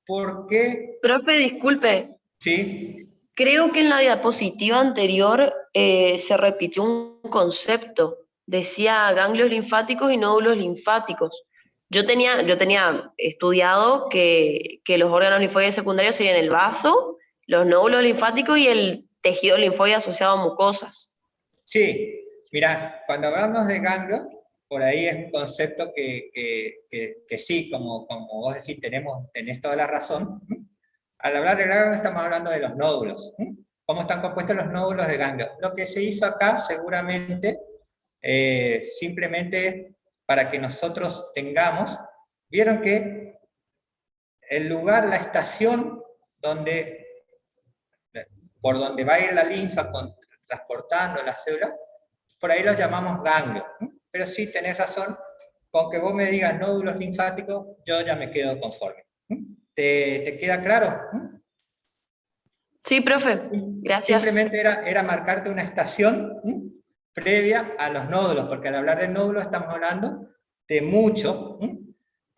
por qué... Profe, disculpe. Sí. Creo que en la diapositiva anterior se repitió un concepto. Decía ganglios linfáticos y nódulos linfáticos. Yo tenía estudiado que los órganos linfóides secundarios serían el vaso, los nódulos linfáticos y el tejido linfóide asociado a mucosas. Sí, mira, cuando hablamos de ganglios, por ahí es un concepto que sí, como vos decís, tenés toda la razón. Al hablar de ganglios estamos hablando de los nódulos. ¿Cómo están compuestos los nódulos de ganglios? Lo que se hizo acá seguramente, simplemente para que nosotros tengamos, vieron que el lugar, la estación por donde va a ir la linfa transportando la célula, por ahí los llamamos ganglios. Pero sí, tenés razón, con que vos me digas nódulos linfáticos, yo ya me quedo conforme. ¿Te queda claro? Sí, profe, gracias. Simplemente era marcarte una estación previa a los nódulos, porque al hablar de nódulos estamos hablando de mucho,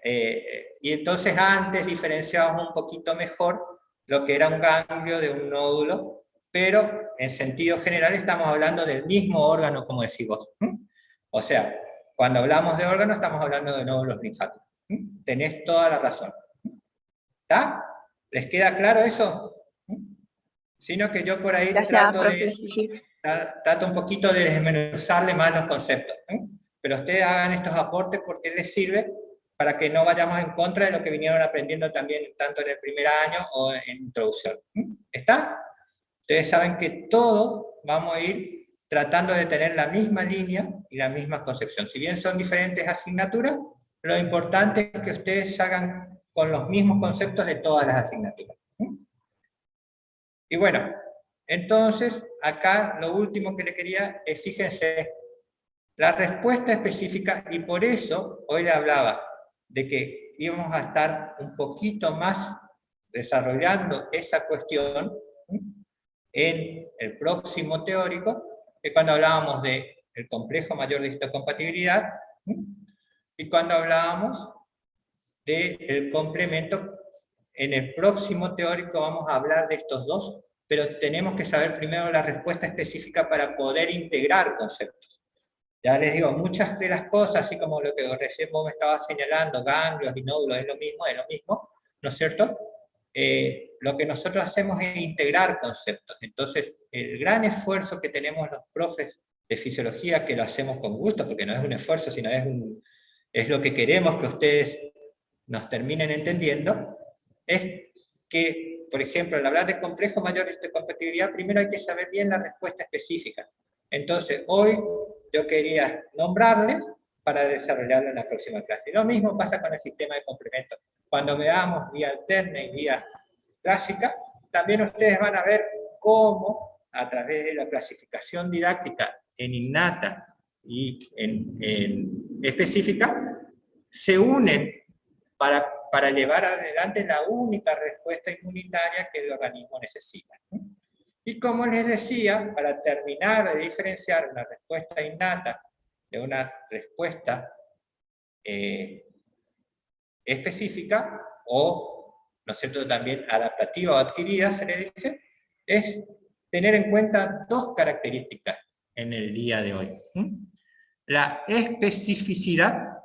y entonces antes diferenciábamos un poquito mejor lo que era un ganglio de un nódulo, pero en sentido general estamos hablando del mismo órgano, como decís vos. O sea, cuando hablamos de órgano estamos hablando de nódulos linfáticos. Tenés toda la razón. ¿Está? ¿Les queda claro eso? Sino que yo por ahí trato un poquito de desmenuzarle más los conceptos. Pero ustedes hagan estos aportes porque les sirve para que no vayamos en contra de lo que vinieron aprendiendo también tanto en el primer año o en introducción. ¿Está? Ustedes saben que todos vamos a ir tratando de tener la misma línea y la misma concepción. Si bien son diferentes asignaturas, lo importante es que ustedes salgan con los mismos conceptos de todas las asignaturas. Y bueno, entonces, acá lo último que le quería es, fíjense, la respuesta específica, y por eso hoy le hablaba de que íbamos a estar un poquito más desarrollando esa cuestión en el próximo teórico, que cuando hablábamos del complejo mayor de histocompatibilidad, y cuando hablábamos del complemento. En el próximo teórico vamos a hablar de estos dos, pero tenemos que saber primero la respuesta específica para poder integrar conceptos. Ya les digo, muchas de las cosas, así como lo que recién vos me estabas señalando, ganglios y nódulos, es lo mismo, ¿no es cierto? Lo que nosotros hacemos es integrar conceptos. Entonces, el gran esfuerzo que tenemos los profes de fisiología, que lo hacemos con gusto, porque no es un esfuerzo, sino es lo que queremos que ustedes nos terminen entendiendo, es que, por ejemplo, al hablar de complejo mayor de histocompatibilidad, primero hay que saber bien la respuesta específica. Entonces, hoy yo quería nombrarles para desarrollarlo en la próxima clase. Lo mismo pasa con el sistema de complemento. Cuando veamos vía alterna y vía clásica, también ustedes van a ver cómo, a través de la clasificación didáctica en innata y en específica, se unen para llevar adelante la única respuesta inmunitaria que el organismo necesita. Y como les decía, para terminar de diferenciar una respuesta innata de una respuesta específica, o, ¿no es cierto?, también adaptativa o adquirida, se le dice, es tener en cuenta dos características en el día de hoy. La especificidad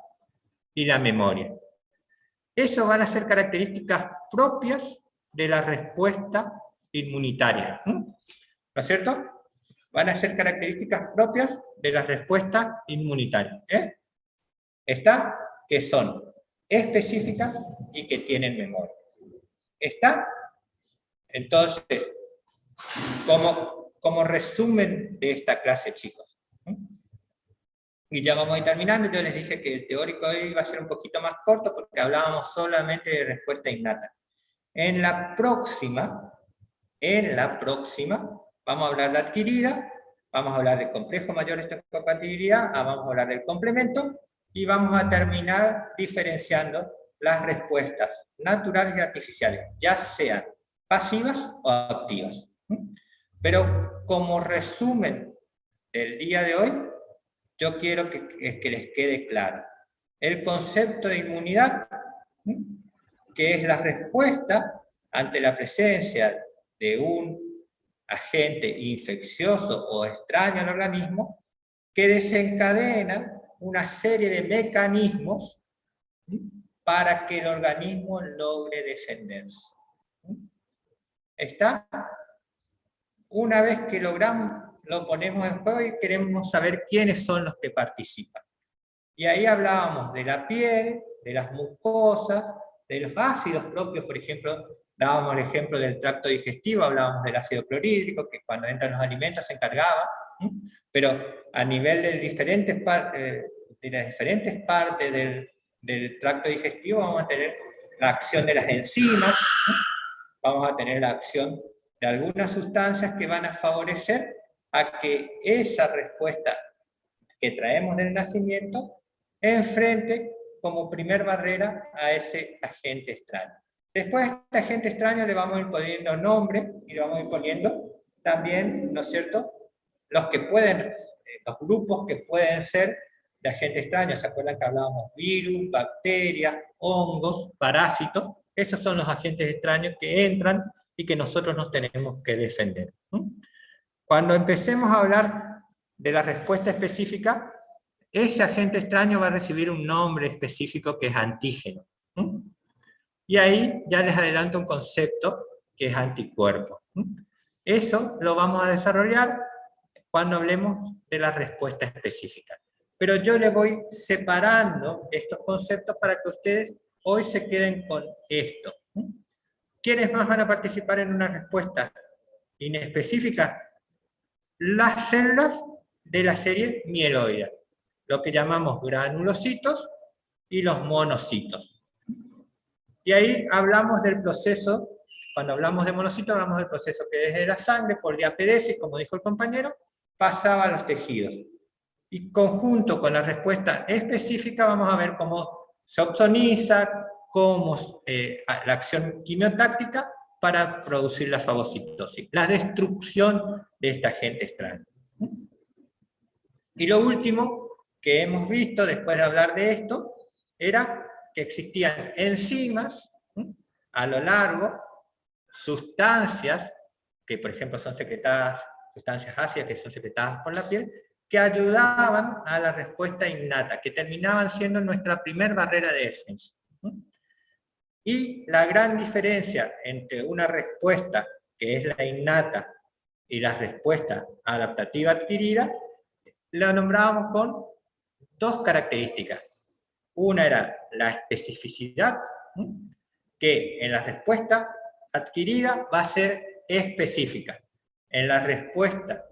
y la memoria. Eso van a ser características propias de la respuesta inmunitaria. ¿No es cierto? Van a ser características propias de la respuesta inmunitaria. ¿Está? Que son específicas y que tienen memoria. ¿Está? Entonces, como resumen de esta clase, chicos. Y ya vamos a ir terminando. Yo les dije que el teórico hoy iba a ser un poquito más corto porque hablábamos solamente de respuesta innata. En la próxima, vamos a hablar de adquirida, vamos a hablar del complejo mayor de histocompatibilidad, vamos a hablar del complemento, y vamos a terminar diferenciando las respuestas naturales y artificiales, ya sean pasivas o activas. Pero como resumen del día de hoy, yo quiero que les quede claro. El concepto de inmunidad, que es la respuesta ante la presencia de un agente infeccioso o extraño al organismo, que desencadena una serie de mecanismos para que el organismo logre defenderse. ¿Está? Una vez que logramos, lo ponemos en juego y queremos saber quiénes son los que participan. Y ahí hablábamos de la piel, de las mucosas, de los ácidos propios, por ejemplo, dábamos el ejemplo del tracto digestivo, hablábamos del ácido clorhídrico, que cuando entran los alimentos se encargaba, pero a nivel de las diferentes partes del tracto digestivo vamos a tener la acción de las enzimas, vamos a tener la acción de algunas sustancias que van a favorecer a que esa respuesta que traemos del nacimiento enfrente como primer barrera a ese agente extraño. Después a este agente extraño le vamos a ir poniendo nombre y le vamos a ir poniendo también, ¿no es cierto?, los grupos que pueden ser de agentes extraños. ¿Se acuerdan que hablábamos virus, bacterias, hongos, parásitos? Esos son los agentes extraños que entran y que nosotros nos tenemos que defender. Cuando empecemos a hablar de la respuesta específica, ese agente extraño va a recibir un nombre específico que es antígeno. Y ahí ya les adelanto un concepto que es anticuerpo. Eso lo vamos a desarrollar cuando hablemos de la respuesta específica. Pero yo les voy separando estos conceptos para que ustedes hoy se queden con esto. ¿Quiénes más van a participar en una respuesta inespecífica? Las células de la serie mieloide, lo que llamamos granulocitos y los monocitos. Y ahí hablamos del proceso, cuando hablamos de monocitos, hablamos del proceso que desde la sangre, por diapedésis, como dijo el compañero, pasaba a los tejidos. Y conjunto con la respuesta específica vamos a ver cómo se opsoniza, cómo la acción quimiotáctica para producir la fagocitosis, la destrucción de este agente extraño. Y lo último que hemos visto después de hablar de esto, era que existían enzimas a lo largo, sustancias, que por ejemplo son secretadas, sustancias ácidas que son secretadas por la piel, que ayudaban a la respuesta innata, que terminaban siendo nuestra primer barrera de defensa. Y la gran diferencia entre una respuesta que es la innata y la respuesta adaptativa adquirida, la nombrábamos con dos características. Una era la especificidad, que en la respuesta adquirida va a ser específica. En la respuesta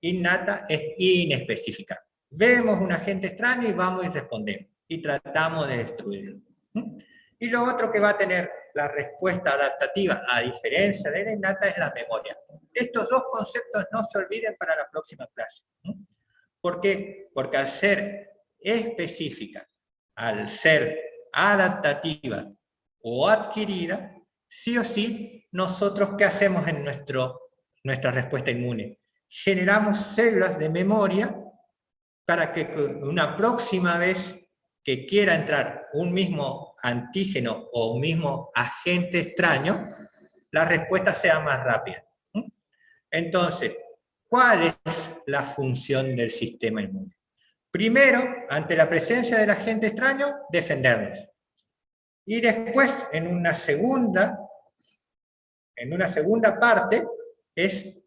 innata es inespecífica. Vemos un agente extraño y vamos y respondemos. Y tratamos de destruirlo. Y lo otro que va a tener la respuesta adaptativa, a diferencia de la innata, es la memoria. Estos dos conceptos no se olviden para la próxima clase. ¿Por qué? Porque al ser específica, al ser adaptativa o adquirida, sí o sí, nosotros ¿qué hacemos en nuestra respuesta inmune? Generamos células de memoria para que una próxima vez que quiera entrar un mismo antígeno o un mismo agente extraño, la respuesta sea más rápida. Entonces, ¿cuál es la función del sistema inmune? Primero, ante la presencia del agente extraño, defendernos. Y después, en una segunda en una segunda parte es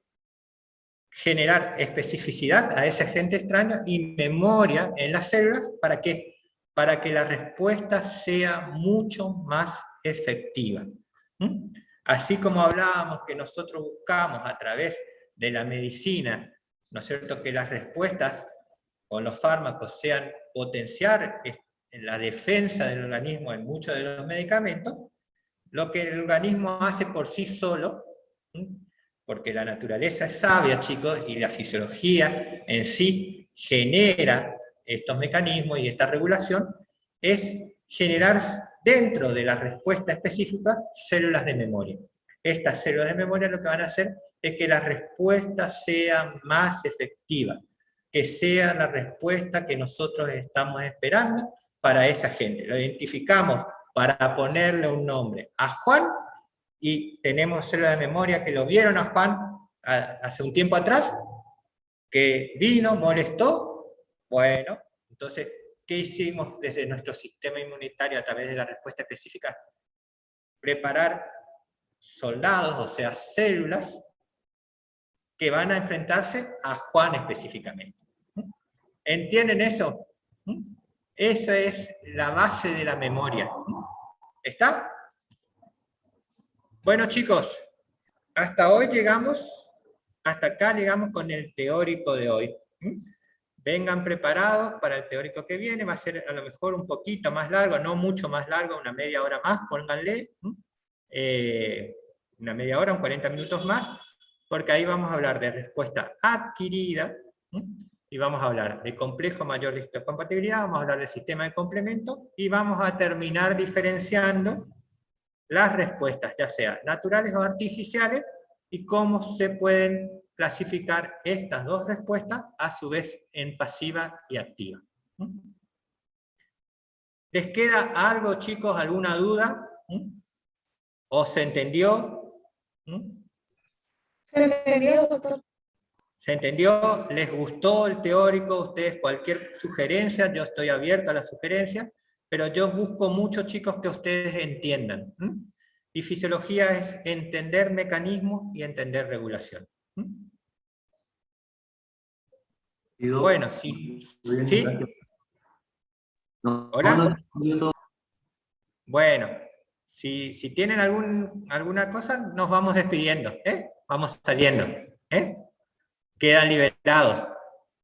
generar especificidad a ese agente extraño y memoria en las células para que la respuesta sea mucho más efectiva. Así como hablábamos que nosotros buscamos a través de la medicina, ¿no es cierto?, que las respuestas con los fármacos sean potenciar la defensa del organismo en muchos de los medicamentos, lo que el organismo hace por sí solo, porque la naturaleza es sabia, chicos, y la fisiología en sí genera estos mecanismos y esta regulación, es generar dentro de la respuesta específica células de memoria. Estas células de memoria lo que van a hacer es que la respuesta sea más efectiva, que sea la respuesta que nosotros estamos esperando para esa gente. Lo identificamos para ponerle un nombre a Juan, y tenemos células de memoria que lo vieron a Juan hace un tiempo atrás, que vino, molestó. Bueno, entonces, ¿qué hicimos desde nuestro sistema inmunitario a través de la respuesta específica? Preparar soldados, o sea, células, que van a enfrentarse a Juan específicamente. ¿Entienden eso? Esa es la base de la memoria. ¿Está? Bueno, chicos, hasta hoy llegamos, hasta acá llegamos con el teórico de hoy. Vengan preparados para el teórico que viene, va a ser a lo mejor un poquito más largo, no mucho más largo, una media hora más, pónganle, una media hora, 40 minutos más, porque ahí vamos a hablar de respuesta adquirida, y vamos a hablar de complejo mayor de histocompatibilidad, vamos a hablar del sistema de complemento, y vamos a terminar diferenciando las respuestas, ya sean naturales o artificiales, y cómo se pueden clasificar estas dos respuestas, a su vez en pasiva y activa. ¿Les queda algo, chicos, alguna duda? ¿O se entendió? Se entendió, doctor. ¿Se entendió? ¿Les gustó el teórico? Ustedes cualquier sugerencia, yo estoy abierto a las sugerencias, pero yo busco mucho, chicos, que ustedes entiendan. Y fisiología es entender mecanismos y entender regulación. Bueno, sí. ¿Sí? ¿Hola? Bueno, si tienen alguna cosa, nos vamos despidiendo, ¿eh? Vamos saliendo, ¿eh? Quedan liberados.